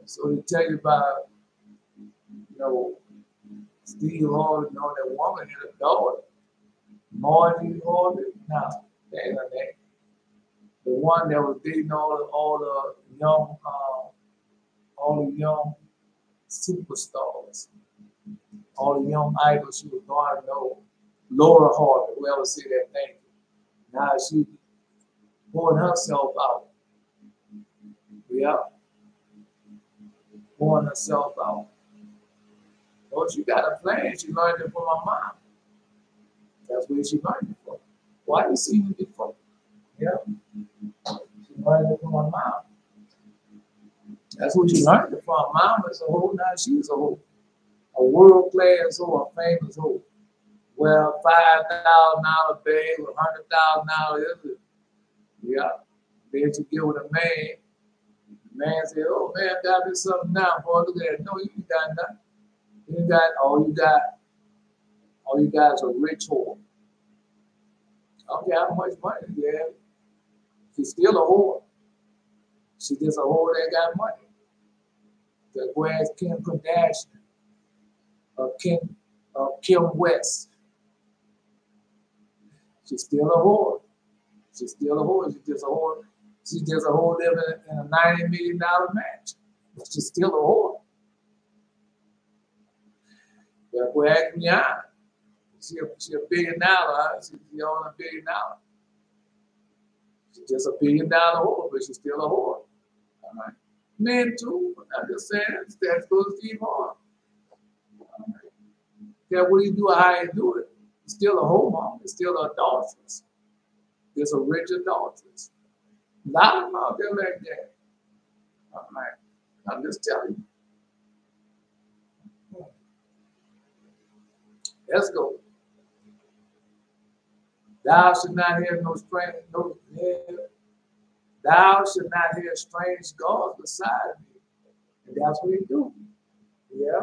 So they tell you about, Steve Harvey, that woman had a daughter. Margie Harvey. No, that ain't her name. The one that was dating all the young superstars, all the young idols she was going to know. Laura Harvey, whoever say that name. Now she pouring herself out. Yeah. Pouring herself out. Oh, she got a plan. She learned it from her mom. That's where she learned it from. Why you see me before? Yeah. She learned it from her mom. That's what she learned it from. Her mom is a whole, now she's a whole. A world-class whole, a famous whole. Well, $5,000 bag with $100,000. Yeah. Then she get with a man. The man said, oh man, got me something now, boy. Look at that. No, you ain't got nothing. You got all you got is a rich whore. Okay, how much money you have? She's still a whore. She's just a whore that got money. That go ask Kim Kardashian or Kim West. She's still a whore. She's still a whore. She's just a whore. She's just a whore living in a $90 million mansion. But she's still a whore. That go ask Rihanna. She $1 billion. She owns $1 billion. She's just $1 billion whore, but she's still a whore. All right. Men too. I'm just saying that's goes to Steve Harvey. Right. Yeah, what do you do or how you do it? It's still a homo. It's still an adulteress. There's a rich adulteress. A lot of them out there like that. All right. I'm just telling you. Let's go. Thou shalt not hear no strange, thou shalt not hear strange gods beside me. And that's what he do. Yeah.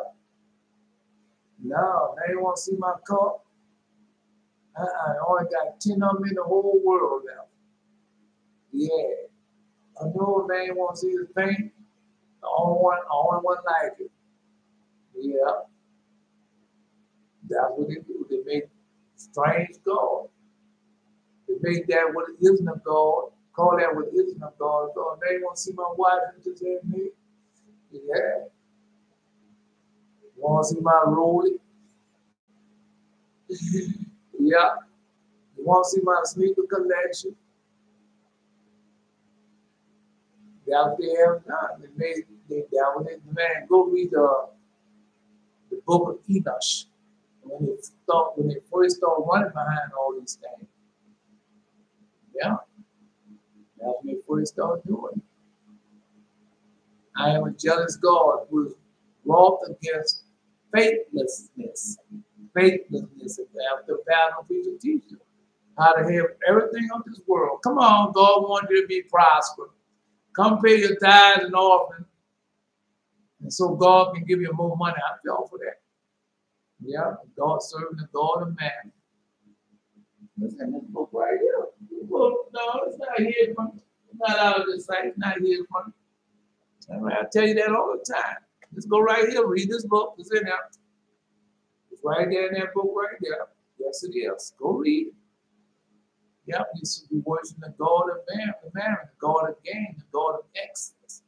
No, they want to see my car. I only got 10 of them in the whole world now. Yeah. I know they ain't want to see the thing. The only one like it. Yeah. That's what they do. They make strange God. They make that what isn't a God. Call that what isn't a God. God, they want to see my wife and just have me. Yeah. Want to see my rollie? Yeah. You want to see my sneaker collection? That's what they have done. That was it. Man, go read the book of Enoch. When they first started running behind all these things. Yeah. That's when they first started doing it. I am a jealous God who is wroth against faithlessness. Faithlessness after the pattern of preacher teacher. How to have everything of this world. Come on, God wants you to be prosperous. Come pay your tithes and offering. And so God can give you more money. I fell for that. Yeah, God serving the God of man. Listen, this book right here. This book, no, it's not here from. It's not out of this site. It's not here from. I tell you that all the time. Let's go right here. Read this book. It's in there. It's right there in that book right there. Yes, it is. Go read it. Yep, you should be worshiping the God of man, the God of gain, the God of excellence.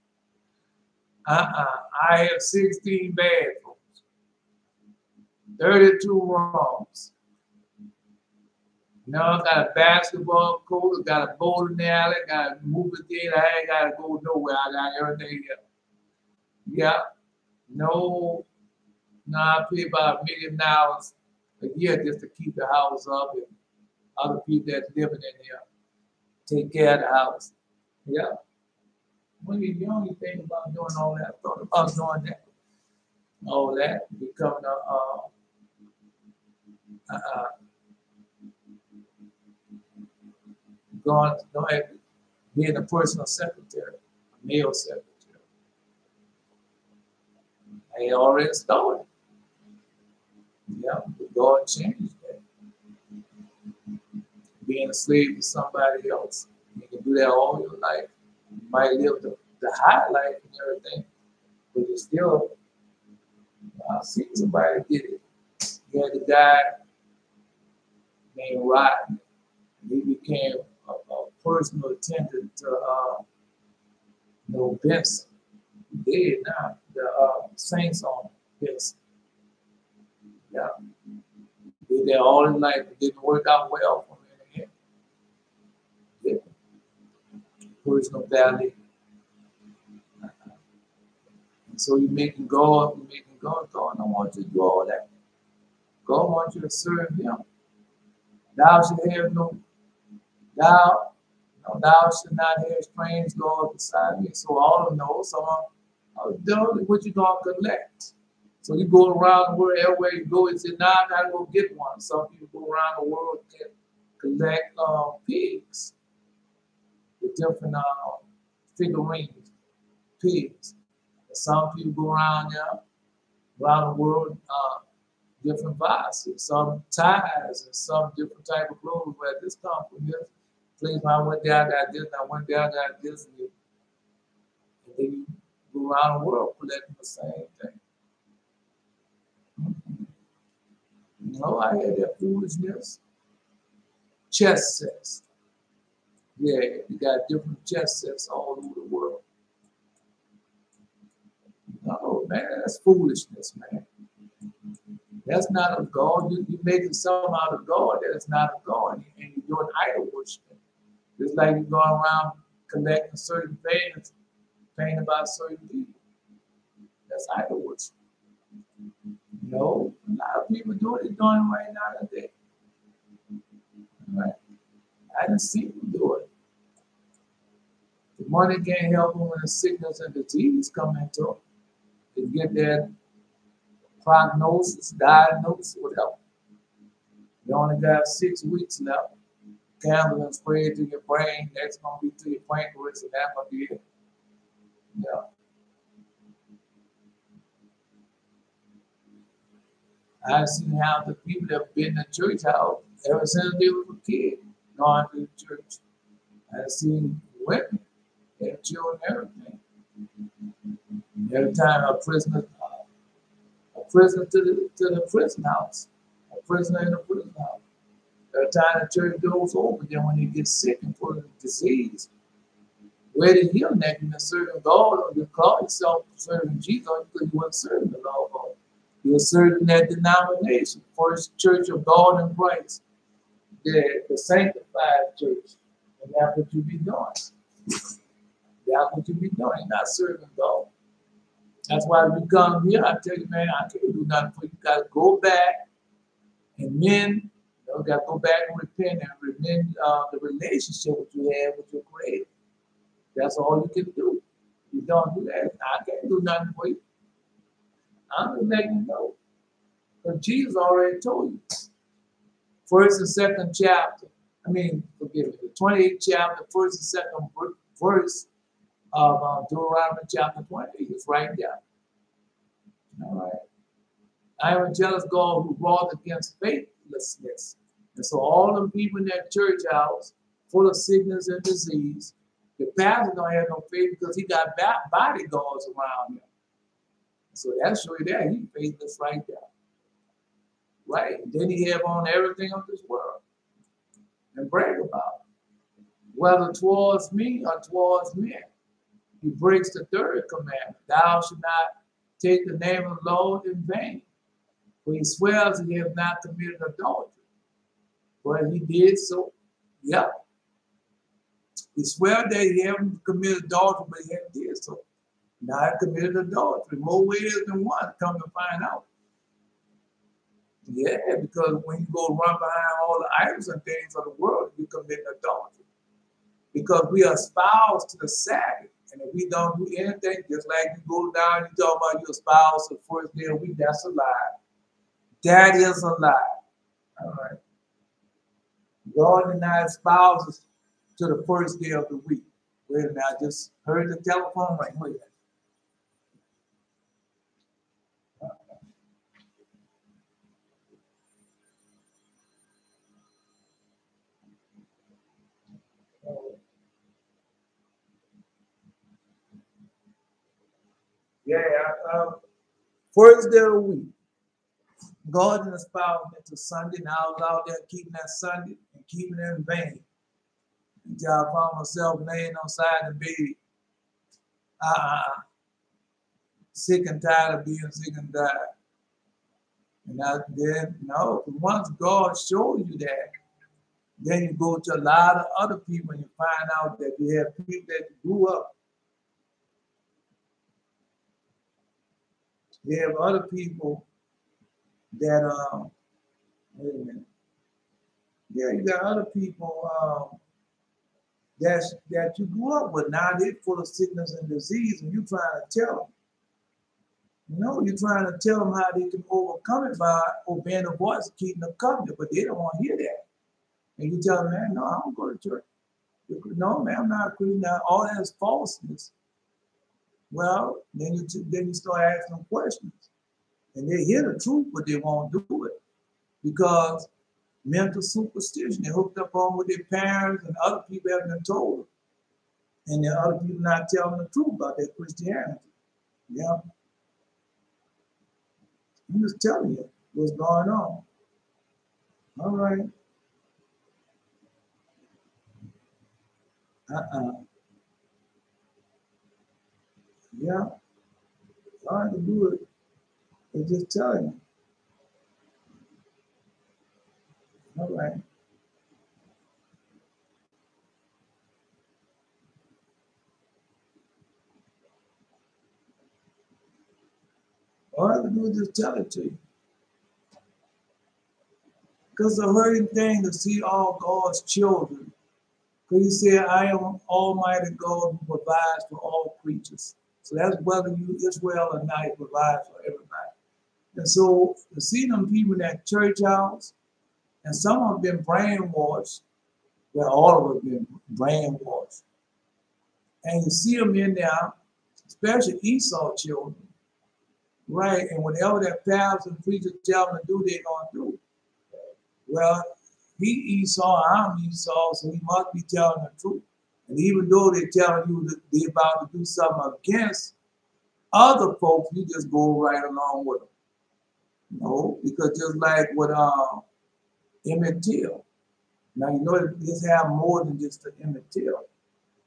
I have 16 bathrooms, 32 rooms. Now I got a basketball court, I got a bowling alley, I got a movie theater. I ain't got to go nowhere. I got everything here. Yeah. No, I pay about $1 million a year just to keep the house up and other people that's living in here take care of the house. Yeah. When you're young, you think about doing all that. I thought about doing that. All that. Becoming being a personal secretary, a male secretary. I already started. Yeah, but God changed that. Being a slave to somebody else. You can do that all your life. You might live the high life and everything, but you still, I've seen somebody did it. You had a guy named Rodney. He became a personal attendant to Benson. He dead now. The Saints on Benson. Yeah. Did that all his life. It didn't work out well for him in the end. Yeah. Personal value. And so you're making God. God don't want you to do all that. God wants you to serve him. Thou shalt have thou shalt not have strange gods beside me. So all of them know what you gonna collect. So you go around the world, everywhere you go, and say, now I gotta go get one. Some people go around the world and collect pigs, the different figurines, pigs. And some people go around the world, different vases, some ties, and some different type of clothes. Where this comes from this place, I went there, I got this, I went there, I got this, and then you go around the world collecting the same thing. No, I had that foolishness. Chess sets. Yeah, you got different chess sets all over the world. No, man, that's foolishness, man. That's not of God. You're making something out of God that is not of God, and you're doing idol worship. Just like you're going around collecting certain things, praying about certain people. That's idol worship. No, a lot of people doing it right now today. Right? I didn't see them do it. The money can't help them when the sickness and disease come into them. They get their prognosis, diagnosis, whatever. You only got 6 weeks left. candle and spray it to your brain. That's going to be to your pancreas, and that's going to be it. Yeah. I've seen how the people that have been in the church house ever since they were a kid, going to the church. I've seen women, their children, everything. Every time a prisoner to the prison house, a prisoner in the prison house. Every time the church doors open, then when they get sick and full of disease, where did heal that you been serving God, or you call yourself serving Jesus because you weren't serving the Lord God. You were serving that denomination, First Church of God in Christ, the sanctified church. And that's what you be doing. That's what you be doing. You're not serving God. That's why when you come here, I tell you, man, I can't do nothing for you. You got to go back and then you got to go back and repent and mend the relationship that you have with your Creator. That's all you can do. You don't do that, I can't do nothing for you. I'm just letting you know. But Jesus already told you. First and second chapter, forgive me, the 28th chapter, first and second verse of Deuteronomy chapter 20 is right there. All right. I am a jealous God who wrought against faithlessness. And so all the people in that church house, full of sickness and disease, the pastor don't have no faith because he got bodyguards around him. So that shows you that he's faithless right there. Right? And then he have on everything of this world and brag about it. Whether towards me or towards men. He breaks the third commandment. Thou shalt not take the name of the Lord in vain. For he swears he has not committed adultery. But he did so. Yep. He swear that he haven't committed adultery, but he hadn't did so. Now I committed adultery. More ways than one, come to find out. Yeah, because when you go run behind all the idols and things of the world, you commit adultery. Because we are espoused to the Sabbath. And if we don't do anything, just like you go down, you talk about your spouse the first day of the week, that's a lie. That is a lie. All right. God denies spouses to the first day of the week. Wait a minute, I just heard the telephone ring. Wait a minute. First day of the week. God and his power went to Sunday, and I was out there keeping that Sunday and keeping it in vain. Until I found myself laying on side the bed, sick and tired of being sick and tired. And once God shows you that, then you go to a lot of other people and you find out that you have people that grew up. You have other people that, wait a minute. Yeah, you got other people that you grew up with. Now they're full of sickness and disease, and you're trying to tell them. You're trying to tell them how they can overcome it by obeying the voice and keeping the covenant, but they don't want to hear that. And you tell them, man, no, I don't go to church. No, man, I'm not a Christian. Now, all that is falseness. Well, then you start asking them questions. And they hear the truth, but they won't do it. Because mental superstition, they're hooked up on with their parents and other people have been told them. And there are other people not telling the truth about their Christianity. Yeah. I'm just telling you what's going on. All right. Yeah. All I can do is just tell you. All right. All I can do is just tell it to you. Because the hurting thing to see all God's children. Because he said, I am Almighty God who provides for all creatures. So that's whether you Israel or not, he provides for everybody. And so to see them people in that church house, and some have been brainwashed Well, all of us been brainwashed. And you see them in there, especially Esau children, right? And whatever their pastors and preachers tell them to do, they're going to do. Well, he Esau, I'm Esau, so he must be telling the truth. And even though they're telling you that they're about to do something against other folks, you just go right along with them. No, because just like with Emmett Till. Now, you know, this have more than just the Emmett Till.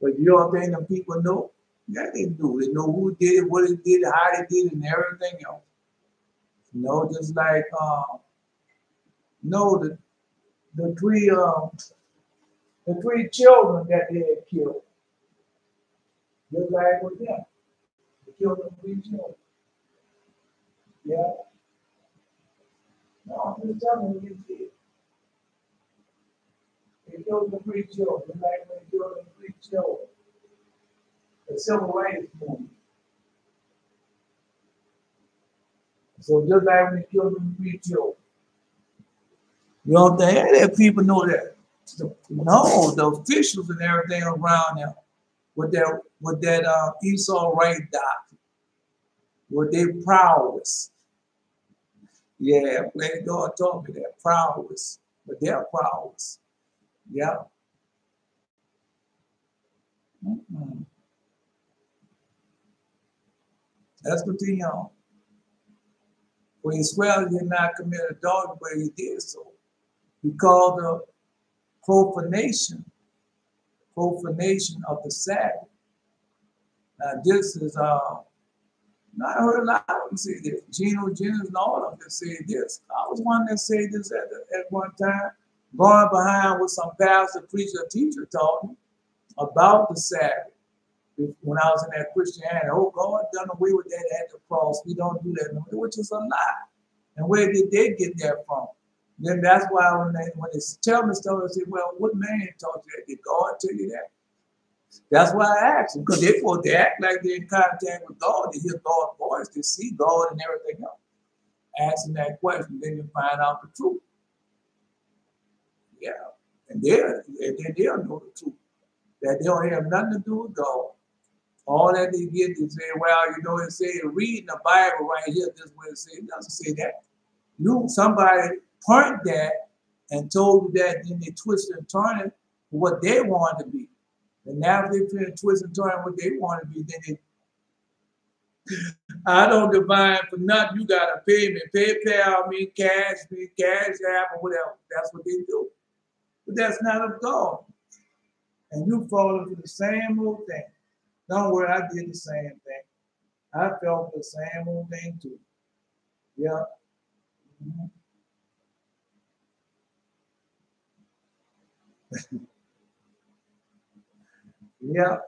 But you don't think the people know? Yeah, they do. They know who did it, what it did, how they did it, and everything else. You know, just like, the three children that they had killed. Just like with them. They killed the 3 children. Yeah. No, I'm just telling you what they did. They killed the 3 children, just like when they killed the 3 children. The civil rights movement. So just like when they killed the 3 children. You don't think that people know that? No, the officials and everything around them with that Esau right doctrine, with their prowess. Yeah, let God taught me that prowess, but their prowess. Yeah. Let's continue on. For he swore he did not commit adultery, but he did so. He called the profanation of the Sabbath. Now this is I heard a lot of them say this. Geno Jennings and all of them say this. I was one that said this at one time, going behind what some pastor, preacher, teacher taught me about the Sabbath. When I was in that Christianity, oh, God done away with that at the cross. We don't do that no more, which is a lie. And where did they get that from? Then that's why when they tell me stuff, I say, well, what man taught you that? Did God tell you that? That's why I asked them, because they're supposed to act like they're in contact with God, to hear God's voice, to see God and everything else. Asking that question, then you find out the truth. Yeah. And they'll know the truth. That they don't have nothing to do with God. All that they get is say, well, you know, it says reading the Bible right here, this way it says. It doesn't say that. Somebody turned that and told you that, then they twisted and turned it for what they wanted to be. And now if they finish twist and turn what they want to be, then I don't divine for nothing. You gotta pay me, PayPal me, cash app, or whatever. That's what they do. But that's not of God. And you fall into the same old thing. Don't worry, I did the same thing. I fell for the same old thing too. Yeah. Yeah.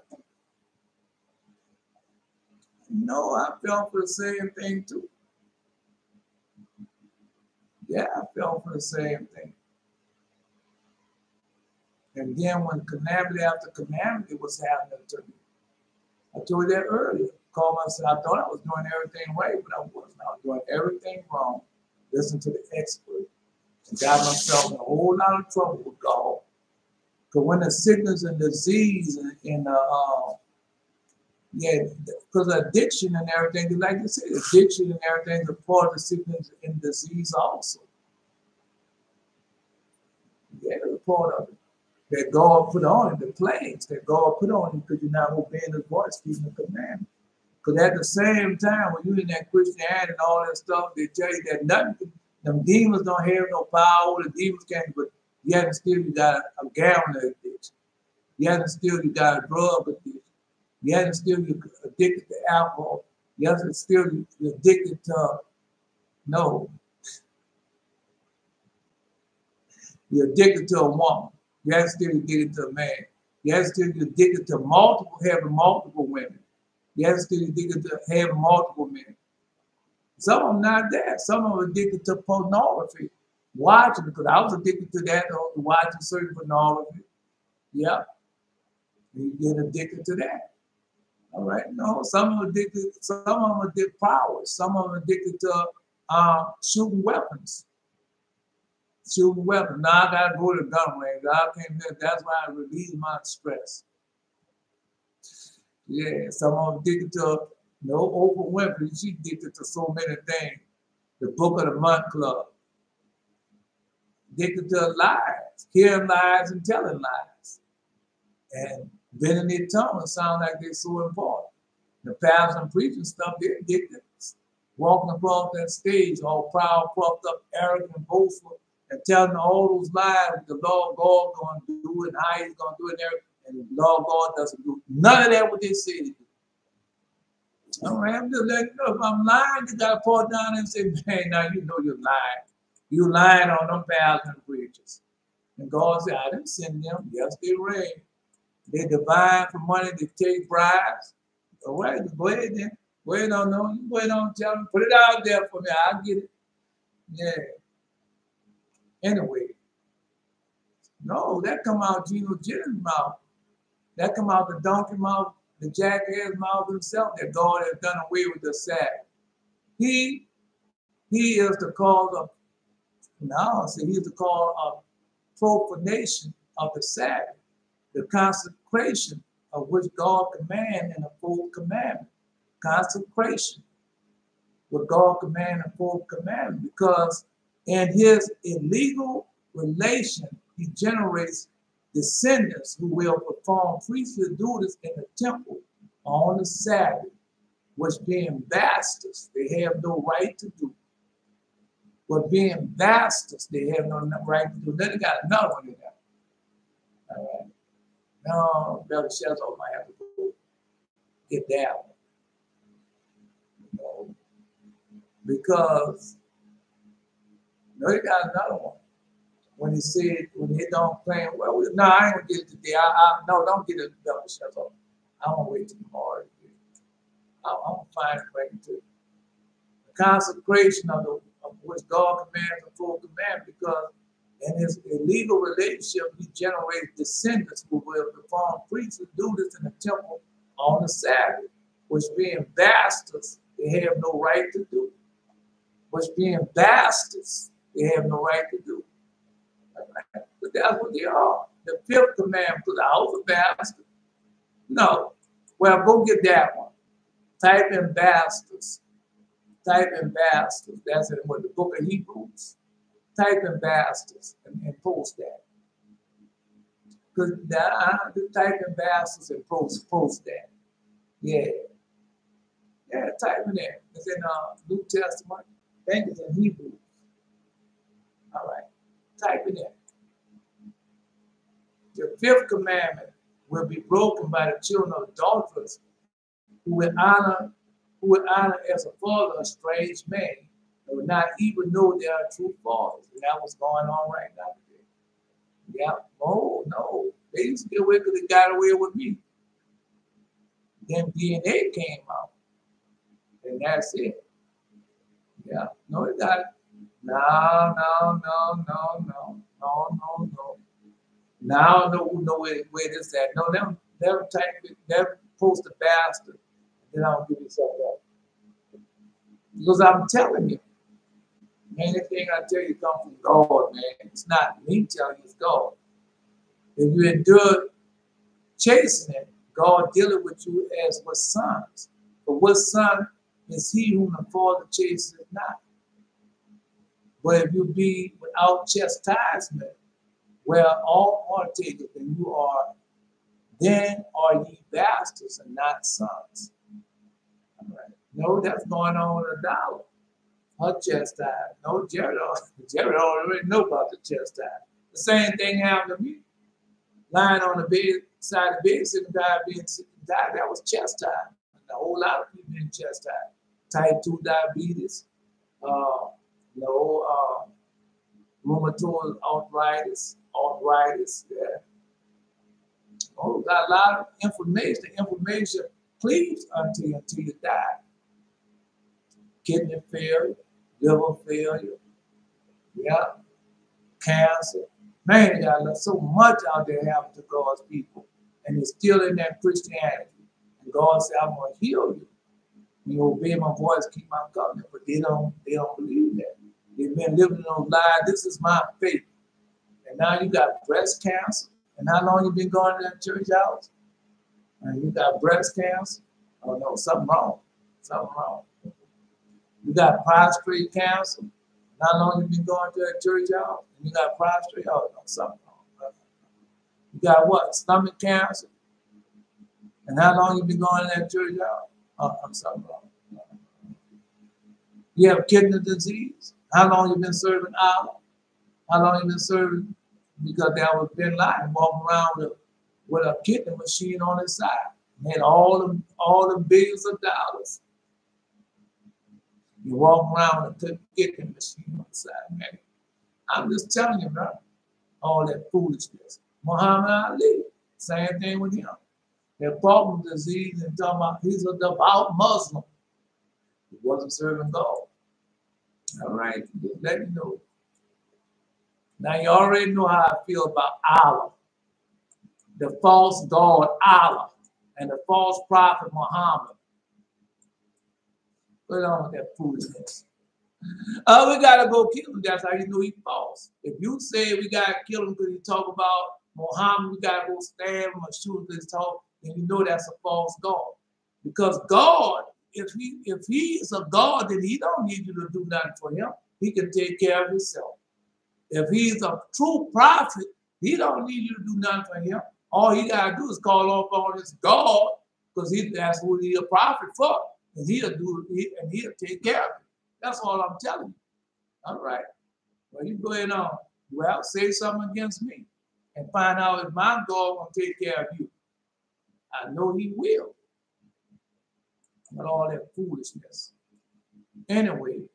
No, I fell for the same thing too. Yeah, I fell for the same thing. And then when calamity after calamity was happening to me, I told you that earlier. Called myself, I thought I was doing everything right, but I wasn't. I was doing everything wrong. Listen to the expert. And got myself in a whole lot of trouble with God. Because when the sickness and disease because addiction and everything, like you said, addiction and everything is a part of the sickness and disease also. Yeah, it's a part of it. That God put on it, the plagues that God put on you because you're not obeying His voice, keeping the commandment. Because at the same time, when you're in that Christianity and all that stuff, they tell you that nothing, them demons don't have no power, the demons can't, but yet and still you got a gambling addiction. Yet and still you got a drug addiction. Yet and still you're addicted to alcohol. Yet and still you're addicted to, you're addicted to a woman. Yet and still you're addicted to a man. Yet and still you're addicted to having multiple women. Yet and still you're addicted to having multiple men. Some of them not that. Some of them are addicted to pornography. Watching, because I was addicted to that, watching certain pornography. Yeah. You get addicted to that. All right. No, some of them addicted powers. Some of them addicted to shooting weapons. shooting weapons. Now I gotta go to the gun range. I can't. That's why I relieve my stress. Yeah, some of them addicted to Oprah Winfrey. She addicted to so many things. The Book of the Month Club. Addicted to lies, hearing lies and telling lies, and bending their tongue and sound like they're so important. The pastors and preaching stuff, they're addicted. Walking across that stage, all proud, puffed up, arrogant, boastful, and telling all those lies that the Lord God going to do and how He's going to do it, and the Lord God doesn't do none of that what they say to do. All right, I'm just letting you know if I'm lying, you got to fall down and say, man, now you know you're lying. You're lying on them pastors and preachers. And God said, I didn't send them. Yes, they reign. They divine for money, they take bribes. All right, go ahead then. Go ahead on, go ahead on, tell them, put it out there for me. I'll get it. Yeah. Anyway. No, that come out Geno Jennings' mouth. That come out the donkey mouth, the jackass mouth himself, that God has done away with the Sabbath. He is the cause of, now see, he's the cause of profanation of the Sabbath, the consecration of which God commanded in the fourth commandment. Consecration, what God commanded in the fourth commandment, because in his illegal relation, he generates descendants who will perform priestly duties in the temple on the Sabbath, which being bastards, they have no right to do. But being bastards, they have no right to do. Then they got another one in there. All right. No, Brother Sheol might have to go get that one. No. Because they got another one. When he said, when they don't claim, well, no, I ain't gonna get it today. No, don't get it, Brother Sheol. I'm gonna wait till tomorrow. I'm gonna find it right to you. The consecration of which God commands the full command, because in his illegal relationship, he generates descendants who will perform priestly duties in the temple on the Sabbath, which being bastards, they have no right to do. Which being bastards, they have no right to do. Right? But that's what they are. The fifth commandment, because I was a bastard. No. Well, go get that one. Type in bastards. Type in bastards. That's in what, the book of Hebrews. Type in bastards and post that. Because type in bastards and post that. Yeah. Yeah, type in there. It's in New Testament. I think it's in Hebrews. All right. Type it in. The fifth commandment will be broken by the children of adulterers who will honor as a father a strange man and will not even know they are true fathers. And that's what's going on right now today. Yeah. Oh, no. They used to get away because they got away with me. Then DNA came out. And that's it. Yeah. No, it got it. No. Now I know where this at. No, never type it, never post a bastard. Then I'll give you something else. Because I'm telling you, anything I tell you comes from God, man. It's not me telling you, it's God. If you endure chasing it, God dealing with you as what sons. But what son is he whom the Father chases not? But if you be without chastisement, well, all partakers than you are, then are ye bastards and not sons. All right. No, that's going on with a dollar. Her chastised. No, Jared already know about the chastised. The same thing happened to me. Lying on the bed, side of the bed, sitting diabetes, that was chastised. A whole lot of people being chastised. Type 2 diabetes, rheumatoid arthritis, yeah. Oh, got a lot of inflammation. The inflammation cleaves until you die. Kidney failure, liver failure, yeah, cancer. Man, you got so much out there happening to God's people, and they're still in that Christianity. And God said, I'm going to heal you. You obey my voice, keep my covenant, but they don't believe that. You've been living those lies. This is my faith. And now you got breast cancer. And how long you been going to that church house? And you got breast cancer. Oh no, something wrong. Something wrong. You got prostate cancer. How long you been going to that church house? And you got prostate. Oh no, something wrong. You got what? Stomach cancer. And how long you been going to that church house? Oh, something wrong. You have kidney disease. How long you been serving Allah? How long you been serving? Because there was Bin Laden walking around with a kidney machine on his side. And had all the billions of dollars. You walk around with a kidney machine on the side, man. I'm just telling you, man, all that foolishness. Muhammad Ali, same thing with him. That problem disease and talking about he's a devout Muslim. He wasn't serving God. All right, just let me know. Now you already know how I feel about Allah, the false God Allah, and the false prophet Muhammad. Put on with that foolishness. Oh, we gotta go kill him. That's how you know he's false. If you say we gotta kill him because he talk about Muhammad, we gotta go stab him or shoot him because he talk, then you know that's a false God. Because God, if he is a God, then he don't need you to do nothing for him. He can take care of himself. If he's a true prophet, he don't need you to do nothing for him. All he gotta do is call off on his God, because that's who he's a prophet for. And he'll take care of it. That's all I'm telling you. All right. Well, you go ahead on. Well, say something against me and find out if my God will take care of you. I know he will. But all that foolishness. Anyway,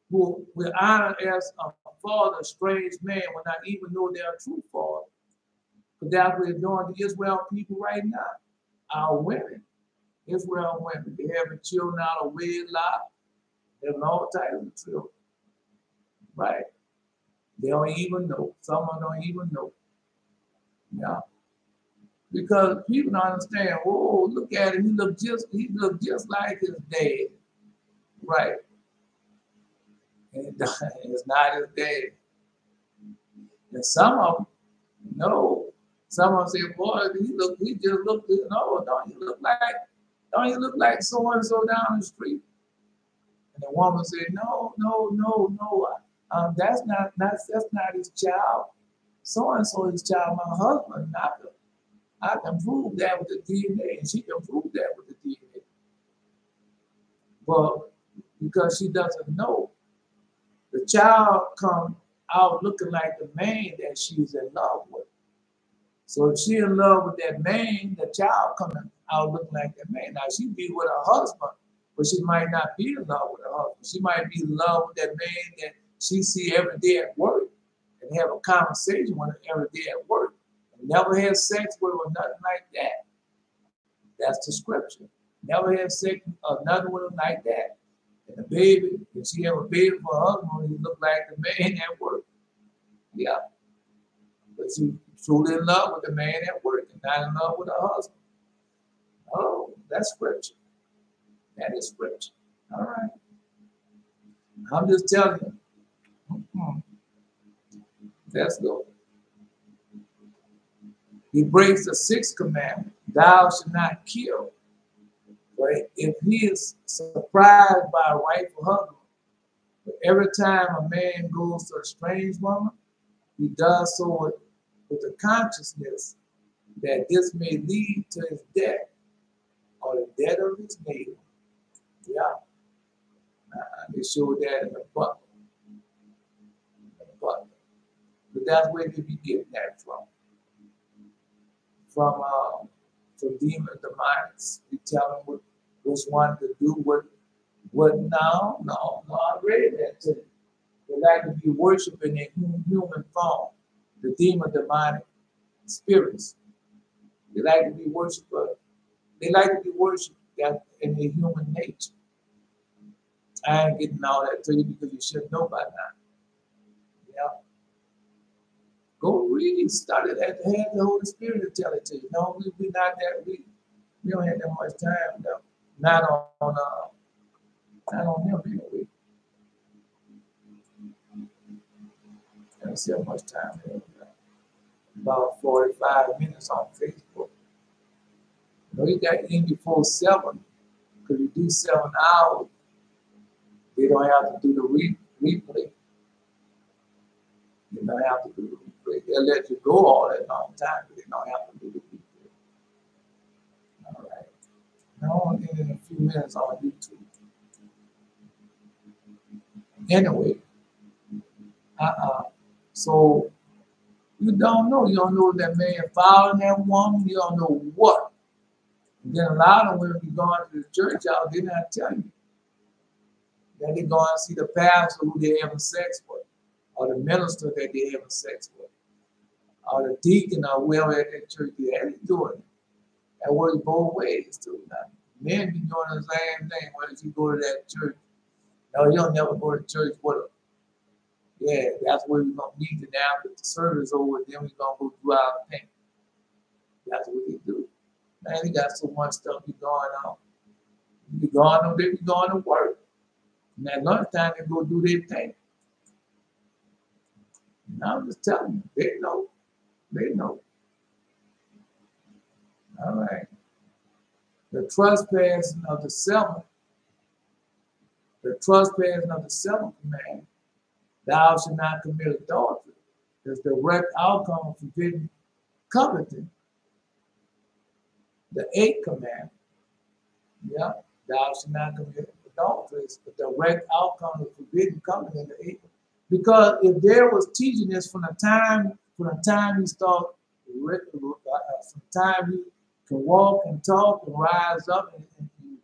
we honor as a father, a strange man, when I even know they're a true father. But that's what they're doing to Israel people right now. Our women. Israel women, they having children out of wedlock. They're all types of children. Right? They don't even know. Some of them don't even know. Yeah. Because people don't understand, whoa, look at him, he look just like his dad. Right. And it's not his dad. And some of them, no. Some of them say, boy, he just look, no, don't you look like so-and-so down the street? And the woman said, no, that's not his child. So-and-so is his child, my husband. I can prove that with the DNA, and she can prove that with the DNA. But because she doesn't know, the child comes out looking like the man that she's in love with. So if she's in love with that man, the child coming out looking like that man. Now she be with her husband, but she might not be in love with her husband. She might be in love with that man that she see every day at work and have a conversation with him every day at work. And never had sex with her or nothing like that. That's the scripture. Never had sex or nothing with him like that. And the baby, if she have a baby for her husband, he look like the man at work. Yeah. But she truly in love with the man at work and not in love with her husband. Oh, that's scripture. That is scripture. All right. I'm just telling you. Let's go. He breaks the sixth commandment. Thou shalt not kill. But if he is surprised by a rightful husband, but every time a man goes to a strange woman, he does so with the consciousness that this may lead to his death or the death of his neighbor. Yeah. They showed that in the book. But that's where they be getting that from. From demon demonics. We tell them which one to do, what no, I read that to you. They like to be worshiping in human form, the demon demonic spirits. They like to be worshipped. They like to be worshipped in their human nature. I ain't getting all that to you because you should know by now. Yeah. Go read, study that, have the Holy Spirit to tell it to you. No, we not that we don't have that much time though. Not on him anyway. see how much time we have. About 45 minutes on Facebook. You know, you got in before 7, because you do 7 hours, they don't have to do the replay. You don't have to do the replay. They'll let you go all that long time, but they don't have to do the replay. All right. Now, in a few minutes on YouTube. Anyway, so you don't know. You don't know that man following that woman. You don't know what. And then a lot of women be going to the church out, they not tell you. That they go and see the pastor who they having sex with, or the minister that they having sex with, or the deacon or whoever at that church they doing it. That works both ways too. Now, men be doing the same thing. When if you go to that church, no, you'll never go to church with them. Yeah, that's where we're gonna meet, and after the service over, then we're gonna go do our thing. That's what they do. Man, they got so much stuff be going on. They be going to work. And at lunchtime, they go do their thing. And I'm just telling you, they know. They know. All right. The trespassing of the seventh command, thou shalt not commit adultery, is the direct outcome of forbidding coveting. The 8th command, yeah, thou shalt not commit adultery, is the direct outcome of forbidding coveting. The 8th, because if there was teaching this from the time you start, from the time you can walk and talk and rise up and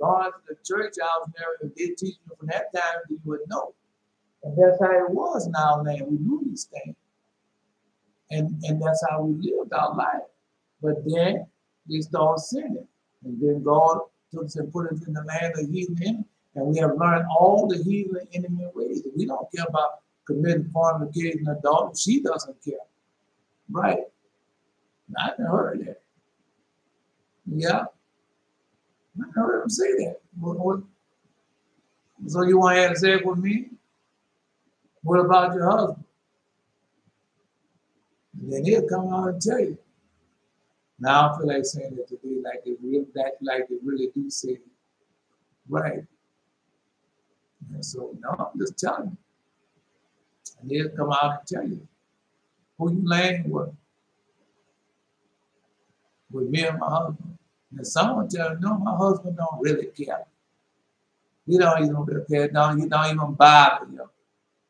go into the church house and everything, if they teach you from that time, you would know. And that's how it was in our land. We knew these things. And that's how we lived our life. But then they started sinning. And then God took us and put us in the land of heathen, and we have learned all the heathen enemy ways. We don't care about committing fornication and adultery. She doesn't care. Right? I haven't heard that. Yeah. I heard him say that. So you want to have sex with me? What about your husband? And then he'll come out and tell you. Now I feel like saying that today, like they really do say it. Right. And so, no, I'm just telling you. And he'll come out and tell you who you laying with me and my husband. And someone tell you, no, my husband don't really care. He don't even really care. No, he don't even bother you.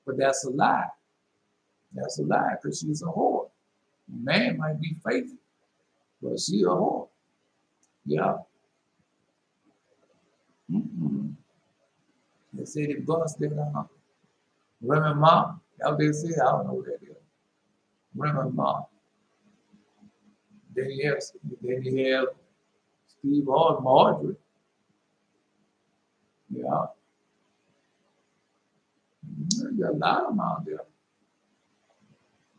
But that's a lie. That's a lie, because she's a whore. A man might be faithful, but she a whore. Yeah. They say they busted women mom. That's what they say. I don't know what that is. Women mom. Then you have Steve Hall, Marjorie. Yeah. There's a lot of them out there.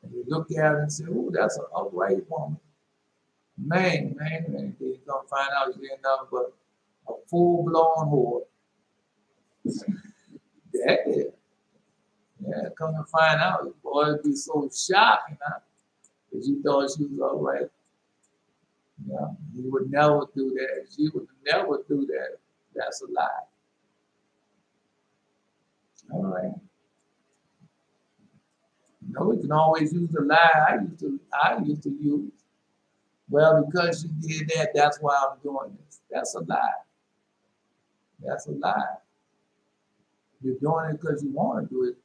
And you look at it and say, oh, that's an upright woman. Man, they're going to find out she's nothing but a full-blown whore. That is. Yeah, come to find out, boy, it'd be so shocking, huh? Because you thought she was all right. Yeah, you would never do that. She would never do that. That's a lie. All right. No, we can always use a lie. I used to use. Well, because she did that, that's why I'm doing this. That's a lie. That's a lie. You're doing it because you want to do it.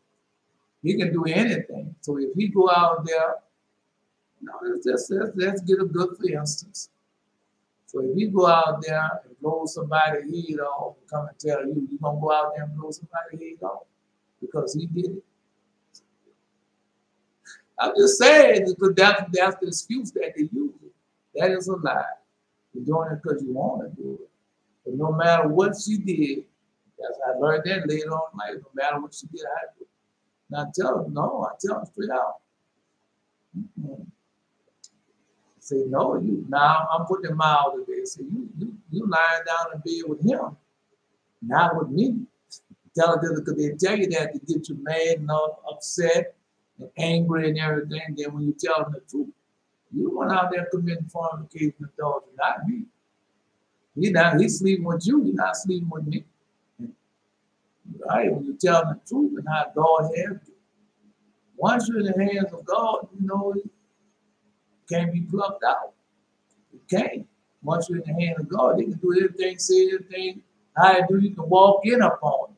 He can do anything. So if he go out there, let's get a good for instance. So if you go out there and blow somebody's head off and come and tell you, you're going to go out there and blow somebody's head off because he did it. I'm just saying, because that's the excuse that they use. That is a lie. You're doing it because you want to do it. But no matter what she did, I learned that later on in life, no matter what she did, I do. And I tell them straight out. Say, no, now I'm putting them out today. Say, you lying down in bed with him, not with me. Tell them because they tell you that to get you mad and all upset and angry and everything. Then when you tell them the truth, you the one out there committing fornication and adultery, not me. He's sleeping with you, he's not sleeping with me. Right? When you tell them the truth and how God has you. Once you're in the hands of God, you know, it can't be plucked out. You can't. Once you're in the hands of God, they can do anything, say anything, how you do, you can walk in upon it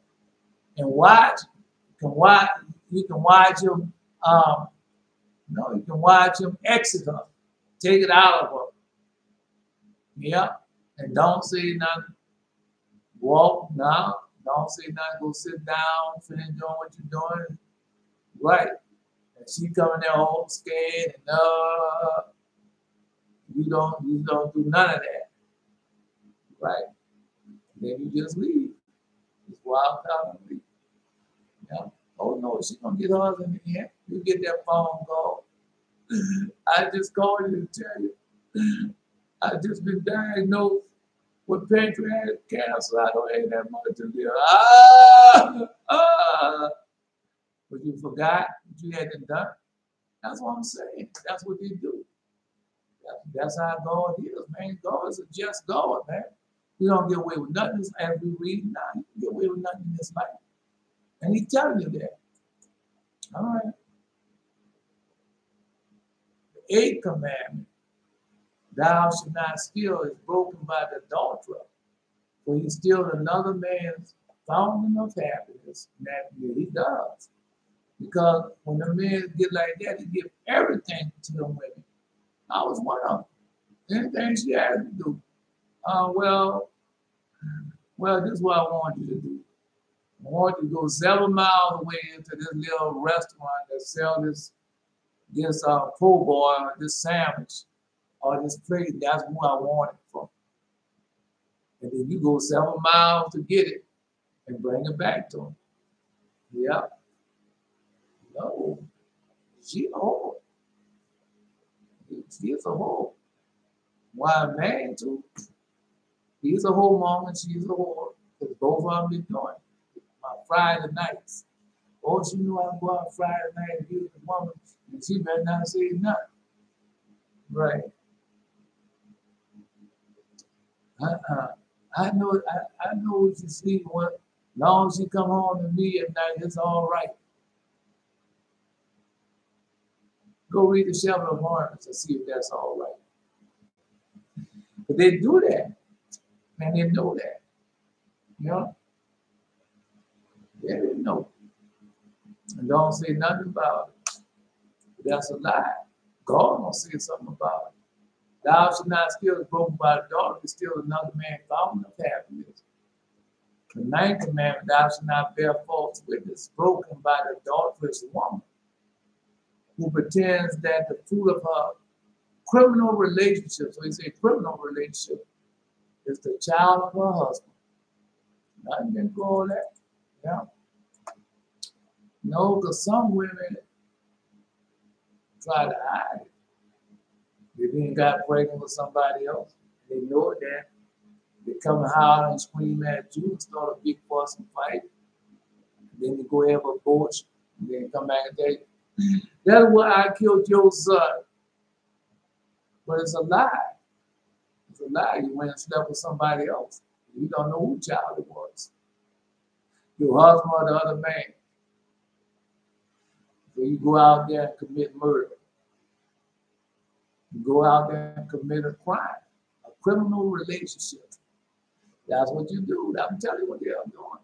and watch. You can watch him, you can watch him exit her, take it out of her. Yeah. And don't say nothing. Walk now. Don't say nothing. Go sit down, finish doing what you're doing. Right. And she coming there all scared and you don't do none of that. Right. Then you just leave. Just walk out and leave. Yeah. Oh no, she's gonna get hers in the end. You get that phone call. I just called you to tell you. I just been diagnosed with pancreatic cancer. I don't have that much to live. But you forgot what you hadn't done. That's what I'm saying. That's what they do. That's how God is, man. God is a just God, man. You don't get away with nothing as we read now. You can get away with nothing in this life. And he's telling you that. All right. The 8th commandment, thou shalt not steal, is broken by the adulterer. For he steals another man's fountain of happiness. And that he does. Because when the men get like that, they give everything to the women. I was one of them. Anything she asked me to do. Well, this is what I want you to do. I want you to go 7 miles away into this little restaurant that sells this po' boy, or this sandwich, or this plate. That's who I want it from. And then you go 7 miles to get it and bring it back to him. Yeah. No. She a whore. She's a whore. Why a man too? He's a whole mom and she's a whore. Because both of them been doing it. My Friday nights. Oh, she knew I go out Friday night and be with the woman, and she better not say nothing. Right. I know what she sleeping with. As long as she come home to me at night, it's all right. Go read the Sheol of Mormons and see if that's all right. But they do that. And they know that. You know? They didn't know. And don't say nothing about it. That's a lie. God don't say something about it. Thou shalt not steal, is broken by the daughter, to steal another man's fountain of happiness. The 9th commandment, thou shalt not bear false witness, broken by the adulterous woman, who pretends that the fruit of her criminal relationship, so he said criminal relationship, is the child of her husband. Nothing can call that. Yeah. No, because some women try to hide it. They then got pregnant with somebody else. They know that. They come and holler and scream at you and start a big fuss and fight. And then they go have an abortion. And then come back and tell you, that's why I killed your son. But it's a lie. It's a lie. You went and slept with somebody else. You don't know who child it was. Your husband or the other man. So you go out there and commit murder. You go out there and commit a crime, a criminal relationship. That's what you do. I'm telling you what they're doing.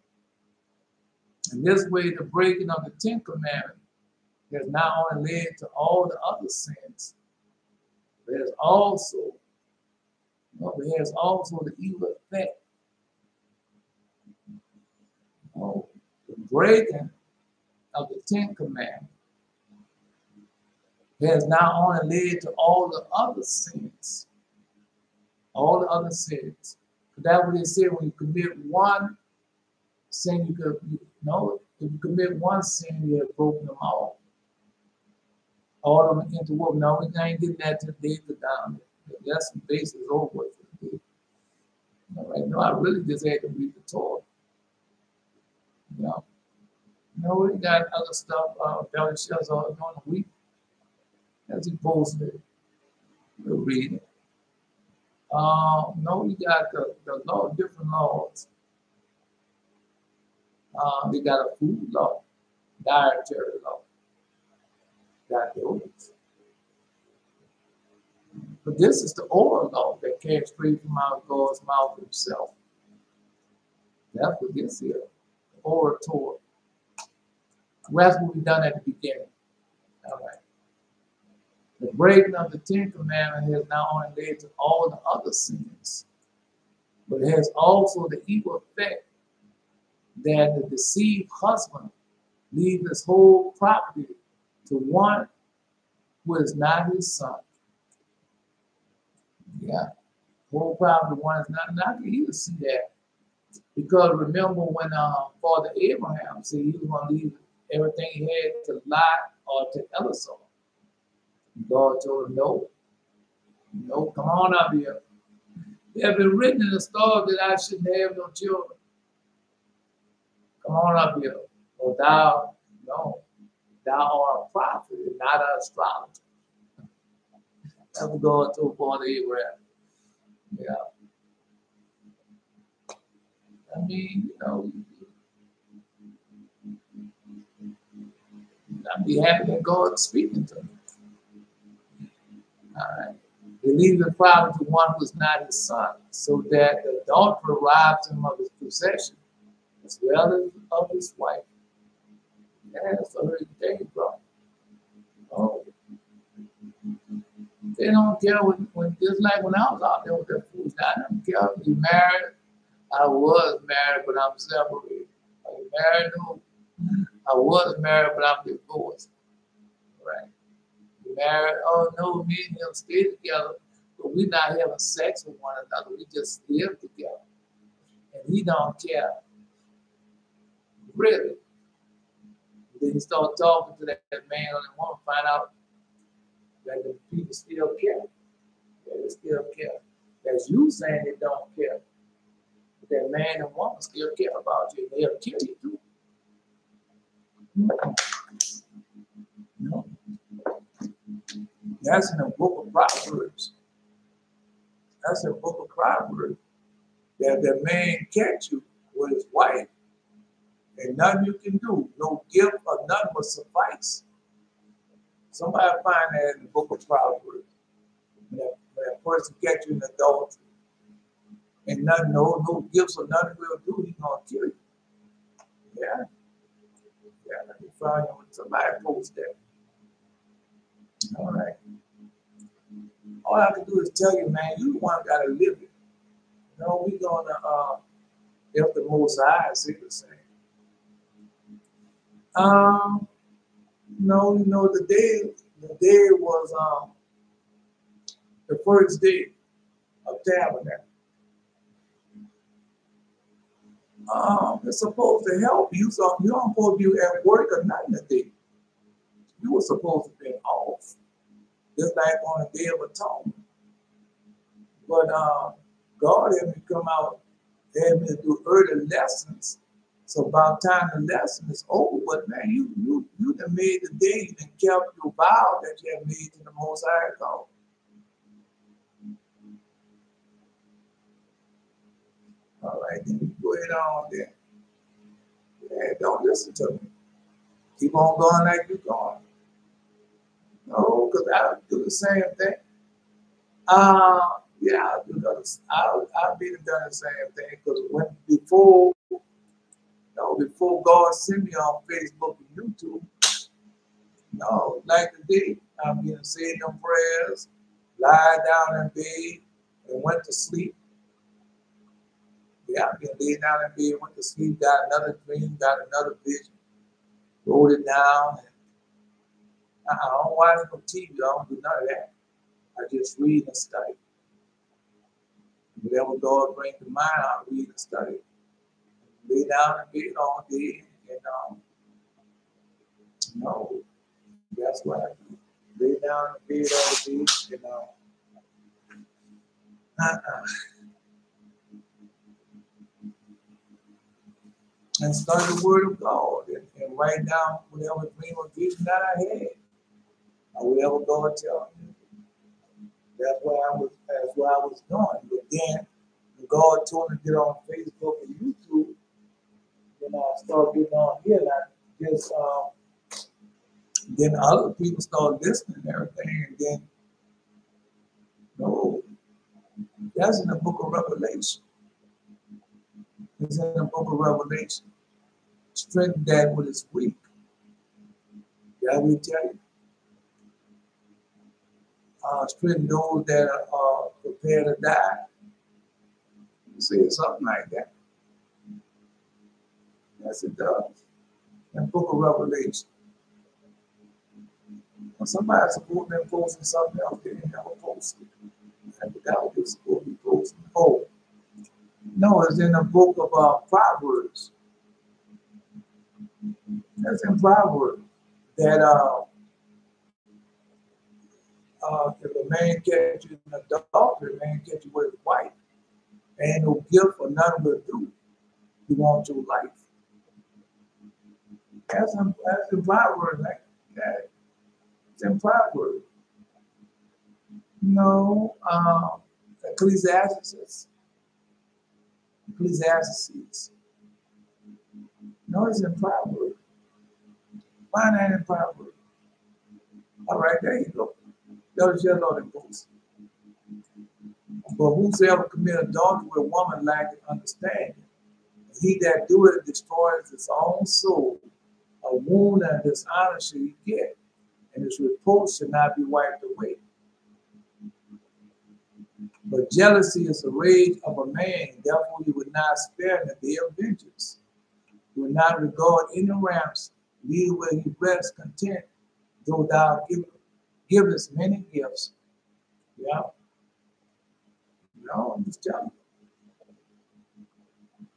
And this way, the breaking of the 10th commandment has not only led to all the other sins, but there's also the evil effect. Oh, the breaking of the 10th commandment has not only led to all the other sins. All the other sins. But that's what they said, when you commit one sin, if you commit one sin, you have broken them all. All of them into what? No, we ain't getting that today to down. That's the basis over for the day. All right, no, I really just had to read the Torah. You know, No, we got other stuff. Belly shells all during the week, as opposed to reading. No, we got the law, different laws. We got a food law, dietary law. Got those. But this is the oral law that came straight from our God's mouth himself. That's what this is. Orator. That's what we done at the beginning. All right. The breaking of the 10th commandment has not only led to all the other sins, but it has also the evil effect that the deceived husband leaves his whole property to one who is not his son. Yeah. Whole property one is not. And I can even see that. Because remember when Father Abraham said he was going to leave everything he had to Lot or to Elazar. God told him, no, come on up here. It had been written in the stars that I shouldn't have no children. Come on up here. For thou art a prophet and not an astrologer. That's what God told Father Abraham. Yeah. I mean, I'd be happy that God's speaking to me. All right. He leaves the property to one who is not his son, so that the adulterer robs him of his possession, as well as of his wife. Yeah, that's a very thing, bro. Oh. They don't care when just like when I was out there with that food. I don't care if you married. I was married, but I'm separated. Are you married? No. I was married, but I'm divorced. Right? You married? Oh no, me and him stay together, but we're not having sex with one another. We just live together, and he don't care. Really? Then you start talking to that man and woman, find out that the people still care. That they still care. That's you saying they don't care. But that man and woman still care about you. They'll kill you too. No. That's in the book of Proverbs. That's in the book of Proverbs. That the man catch you with his wife, and nothing you can do, no gift or nothing will suffice. Somebody find that in the book of Proverbs. When a person catch you in adultery, and nothing, no gifts or nothing will do, he's gonna kill you. Yeah. Yeah, let me find you when somebody post that. All right. All I have to do is tell you, man, you the one gotta live it. We gonna if the Most High say the same. The day was the first day of Tabernacle. It's supposed to help you, so you don't supposed to be at work or nothing today. You were supposed to be off, just like on the Day of Atonement. But God had me come out, had me to do early lessons. So about time the lesson is over, but man, you done made the day, you done kept your vow that you had made to the Most High God. All right, then you go ahead on there. Yeah, don't listen to me. Keep on going like you're going. No, because I'll do the same thing. Yeah, I'll be done the same thing. Because before God sent me on Facebook and YouTube, like today, I'm being saying them prayers, lie down in bed, and went to sleep. Yeah, I've been laying down in bed, went to sleep, got another dream, got another vision, wrote it down. And I don't watch no TV, I don't do none of that. I just read and study. Whatever God brings to mind, I read and study. Lay down in bed all day, and that's what I do. Lay down in bed all day, and study the Word of God and write down whatever dream or vision that I had, or whatever God tells me. That's where I was going. But then when God told me to get on Facebook and YouTube, then I started getting on here, and I just then other people started listening and everything, and then no, that's in the book of Revelation. It's in the book of Revelation. Strengthen that what is weak. That we tell you. Strengthen those that are prepared to die. You see, something like that. Yes, it does. In the book of Revelation. When somebody's supposed to be posting something else, they didn't ever post it. I forgot what they're supposed to be posting. Oh, no, it's in the book of Proverbs. That's in Proverbs. That if a man catch you in adultery, a man catch you with his wife, ain't no gift or nothing will do. You want your life. That's in Proverbs, like that. It's in Proverbs. No, Ecclesiastes. No, it's in Proverbs. Find that in Proverbs. All right, there you go. That was your Lord and Ghost. But whosoever commit adultery with a woman lacking understanding, he that doeth destroys his own soul. A wound and dishonor shall he get, and his reproach shall not be wiped away. But jealousy is the rage of a man, therefore he would not spare in the day of vengeance. He would not regard any ransom, neither will he rest content, though thou givest many gifts. Yeah. No, I'm just telling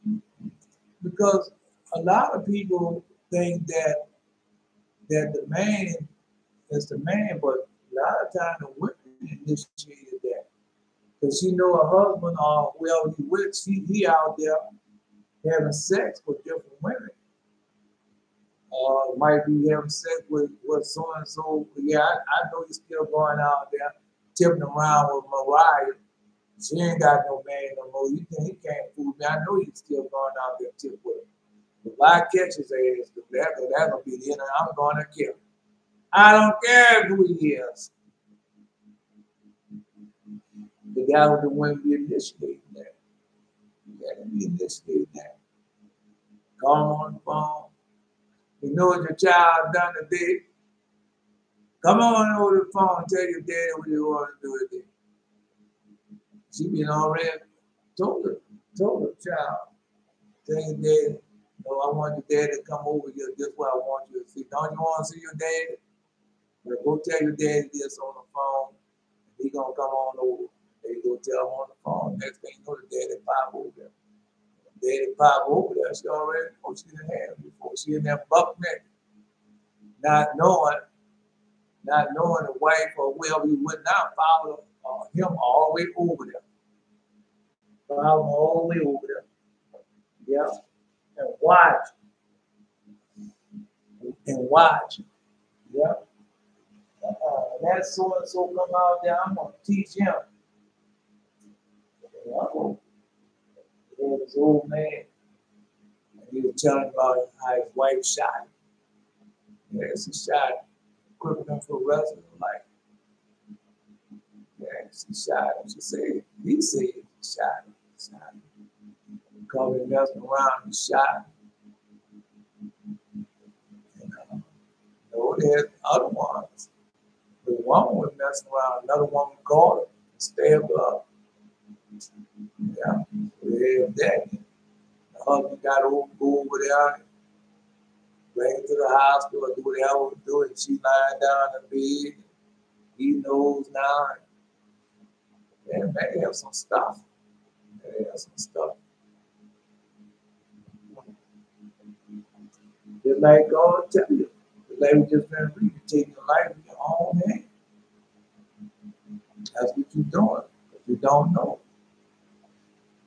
you. Because a lot of people think that the man is the man, but a lot of times the women initiated that. Because she know her husband or whoever he with, he out there having sex with different women. Might be having sex with so and so. Yeah, I know he's still going out there tipping around with Mariah. She ain't got no man no more. You think he can't fool me? I know he's still going out there tip with her. If I catch his ass, that'll be the end. I'm going to kill him. I don't care who he is. The guy with the women be initiating that. You got to be initiating that. Call him on the phone. You know what your child done today? Come on over the phone and tell your daddy what you want to do today. She been already told her child, tell your daddy, no, I want your daddy to come over here. This is what I want you to see. Don't you want to see your daddy? But go tell your daddy this on the phone. He gonna come on over. They go tell him on the phone. Next thing you know, the daddy pop over there. Daddy pop over there. She already know she didn't have it before. She in that buck neck, not knowing the wife or whoever he would not follow him all the way over there. Follow him all the way over there. Yeah. And watch. Yeah. That so and so come out there, I'm gonna teach him. There was this old man, and he was telling about how his wife shot him. Yes, he shot him, crippled him for the rest of his life. Yes, he shot him. He said he shot him. Because he messing around, he shot him. And there's other ones. The woman was messing around, another woman called him and stabbed her up. Yeah, they have that. The husband got to go over there, bring her to the hospital, do whatever we do, and she lying down in the bed. He knows now. Yeah, man, they have some stuff. Just like God tell you. Just like we just been reading, taking your life in your own hand. That's what you're doing. But you don't know.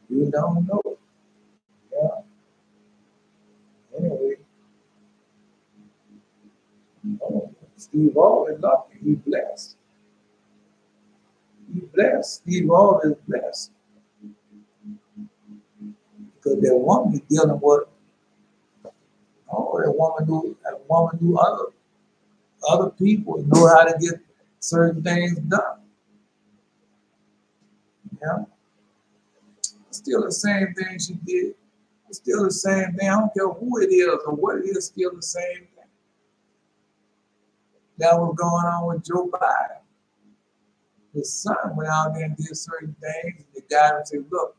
You don't know. Yeah. Anyway, Steve always lucky. He blessed. He blessed. Steve always blessed. Because that woman is dealing with, oh, that woman knew other people know how to get certain things done. Yeah. Still the same thing she did. It's still the same thing. I don't care who it is or what it is, still the same thing. That was going on with Joe Biden. His son went out there and did certain things. And the guy would say, look,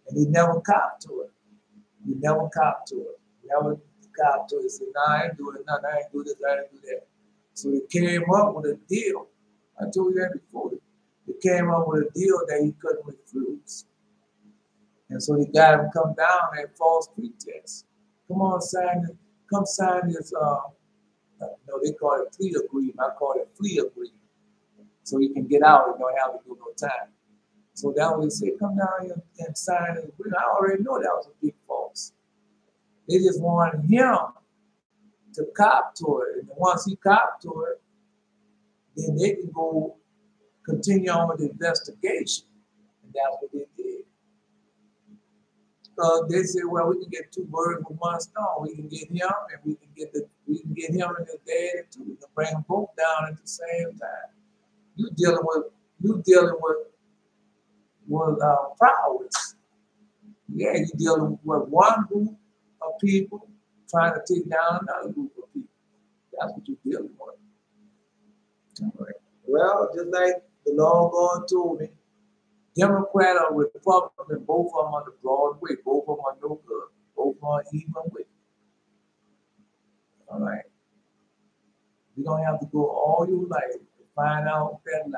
and he never copped to it. He never copped to it. Never copped to it. He said, no, I ain't doing nothing. I ain't do this, I ain't do that. So he came up with a deal. I told you that before. He came up with a deal that he couldn't refuse. And so he got him come down at false pretense. Come on, come sign this, no, they call it plea agreement. I call it plea agreement. So he can get out and don't have to do no time. So that was he said, come down here and sign this agreement. I already know that was a big false. They just wanted him to cop to it. And once he copped to it, then they can go continue on with the investigation. And that's what they did. They said, well, we can get two birds with one stone. We can get him and we can get him and his daddy too. We can bring them both down at the same time. You dealing with prowess. Yeah, you dealing with one group of people trying to take down another group of people. That's what you're dealing with. All right. Well, just like the Lord God told me, Democrat or Republican, both of them are the broad way. Both of them are no good. Both of them are even way. All right. You're going to have to go all your life to find out that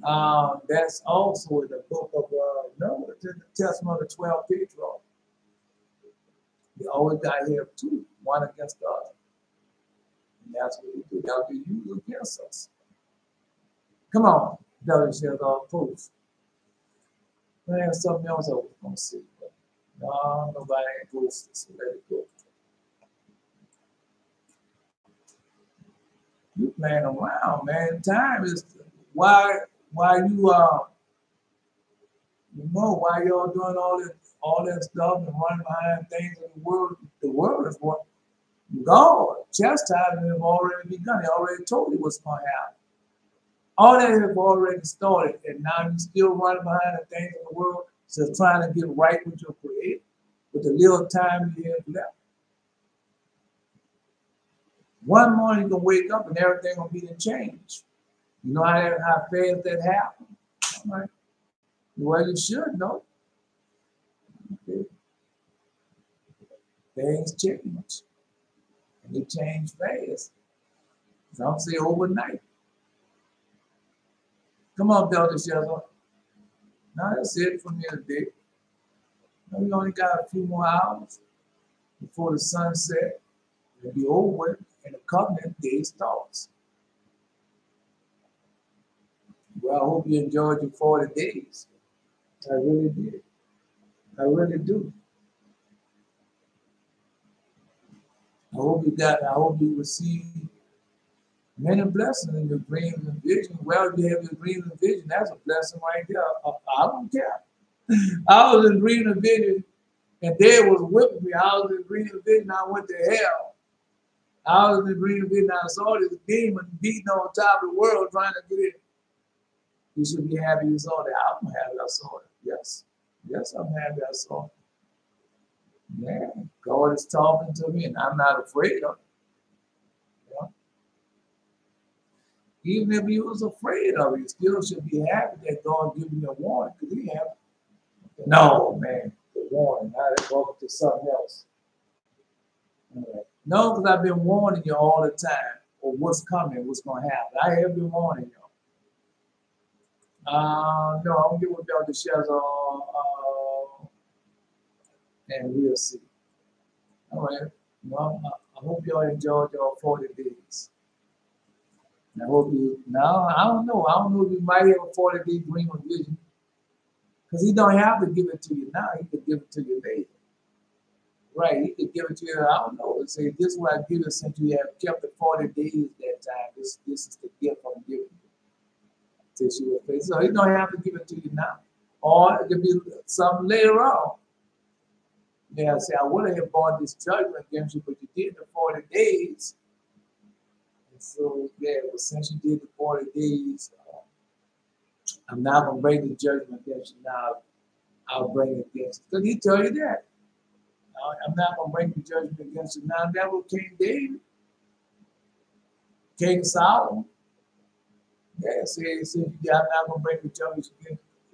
lie. That's also in the book of, no, it's in the Testament of the 12 Patriarchs. They always got here two, one against the other. And that's what they do. They'll be used against us. Come on. That was just all post. Man, something else I was going to say. But no, nobody ain't posted, so let it go. You playing around, man. Time is why you why y'all doing all that stuff and running behind things in the world. The world is what God chastisement have already begun. He already told you what's going to happen. All that have already started, and now you still running behind the things in the world, just trying to get right with your Creator, with the little time you have left. One morning you can wake up and everything will be in change. You know how fast that happened? All right. Well, you should know. Okay. Things change. And they change fast. Some say overnight. Come on, Delta Sheol. Now that's it for me today. Now we only got a few more hours before the sun set. It'll be over and the covenant day starts. Well, I hope you enjoyed your 40 days. I really did. I really do. I hope you received many blessings in your dreams and visions. Well, if you have your dreams and visions, that's a blessing right there. I don't care. I was in dreams and visions, and Dad was whipping me. I was in dreams and visions, I went to hell. I was in dreams and visions, I saw this demon beating on top of the world trying to get in. You should be happy you saw that. I'm happy I saw it. Yes. Yes, I'm happy I saw it. Yeah, God is talking to me, and I'm not afraid of it. Yeah. Even if you was afraid of it, you still should be happy that God giving you a warning, because he have. No, man, the warning. Now they're going to something else. Right. No, because I've been warning you all the time of what's coming, what's going to happen. I have been warning you. No, I'm going to give y'all the shares and we'll see. All right. Well, I hope y'all enjoyed your 40 days. I hope you, now, I don't know if you might have a 40-day dream or vision. Because he don't have to give it to you now. He could give it to you later. Right, he could give it to you. I don't know. Say, this is what I give you since you have kept the 40 days that time. This is the gift I'm giving you. Since you were faithful. So he don't have to give it to you now. Or it could be something later on. Yeah, say, I would have bought this judgment against you, but you did the 40 days. And so, yeah, well, since you did the 40 days, I'm not going to bring the judgment against you now. I'll bring it against you. Because he tell you that. I'm not going to bring the judgment against you now. That was King David, King Solomon. Yeah, see, I'm not going to bring the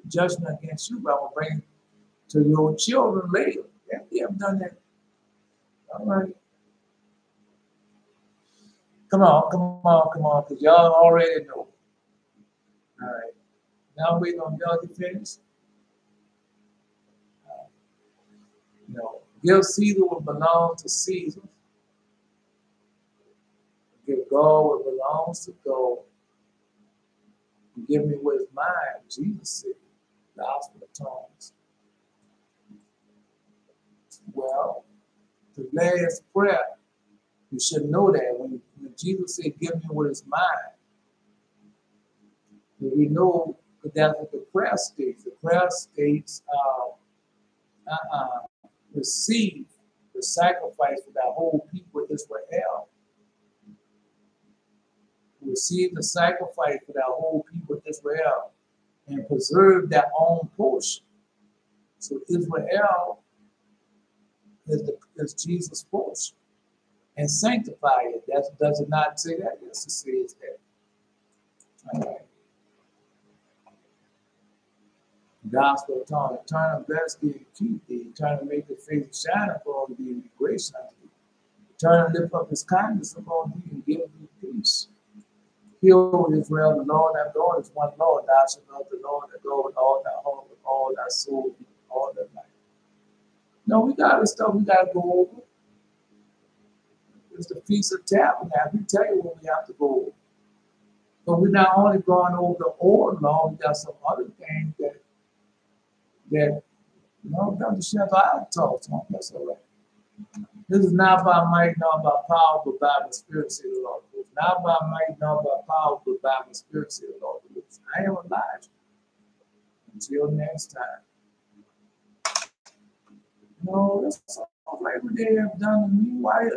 judgment against you, but I'm going to bring it to your children later. Yeah, we have done that. All right. Come on, because y'all already know. All right. Now we're going to y'all to finish. Give Caesar what belongs to Caesar. Give God what belongs to God. And give me what is mine, Jesus said. Gospel of tongues. Well, the last prayer, you should know that when Jesus said, give me what is mine, we know that that's what the prayer states. The prayer states, receive the sacrifice for that whole people Israel. Receive the sacrifice for that whole people Israel and preserve their own portion. So Israel is Jesus' portion. And sanctify it. Does it not say that? Yes, it says that. All right. Gospel of tongue. Turn and bless thee and keep thee. Turn and make the face shine upon thee and be gracious unto thee. Turn and lift up his kindness upon thee and give thee peace. Hear, Israel, the Lord our God is one Lord. Thou shalt love the Lord thy God with all thy heart, with all thy soul, with all thy might. No, we got this stuff we got to go over. It's the Feast of Tabernacles. We tell you what we have to go over. But we're not only going over the old law, we got some other things that Dr. Shep, I talk to him. That's all right. This is not by might, nor by power, but by the Spirit, say the Lord. It's not by might, nor by power, but by the Spirit, say the Lord. I am Elijah. Until next time. That's all right what they have done to me. Why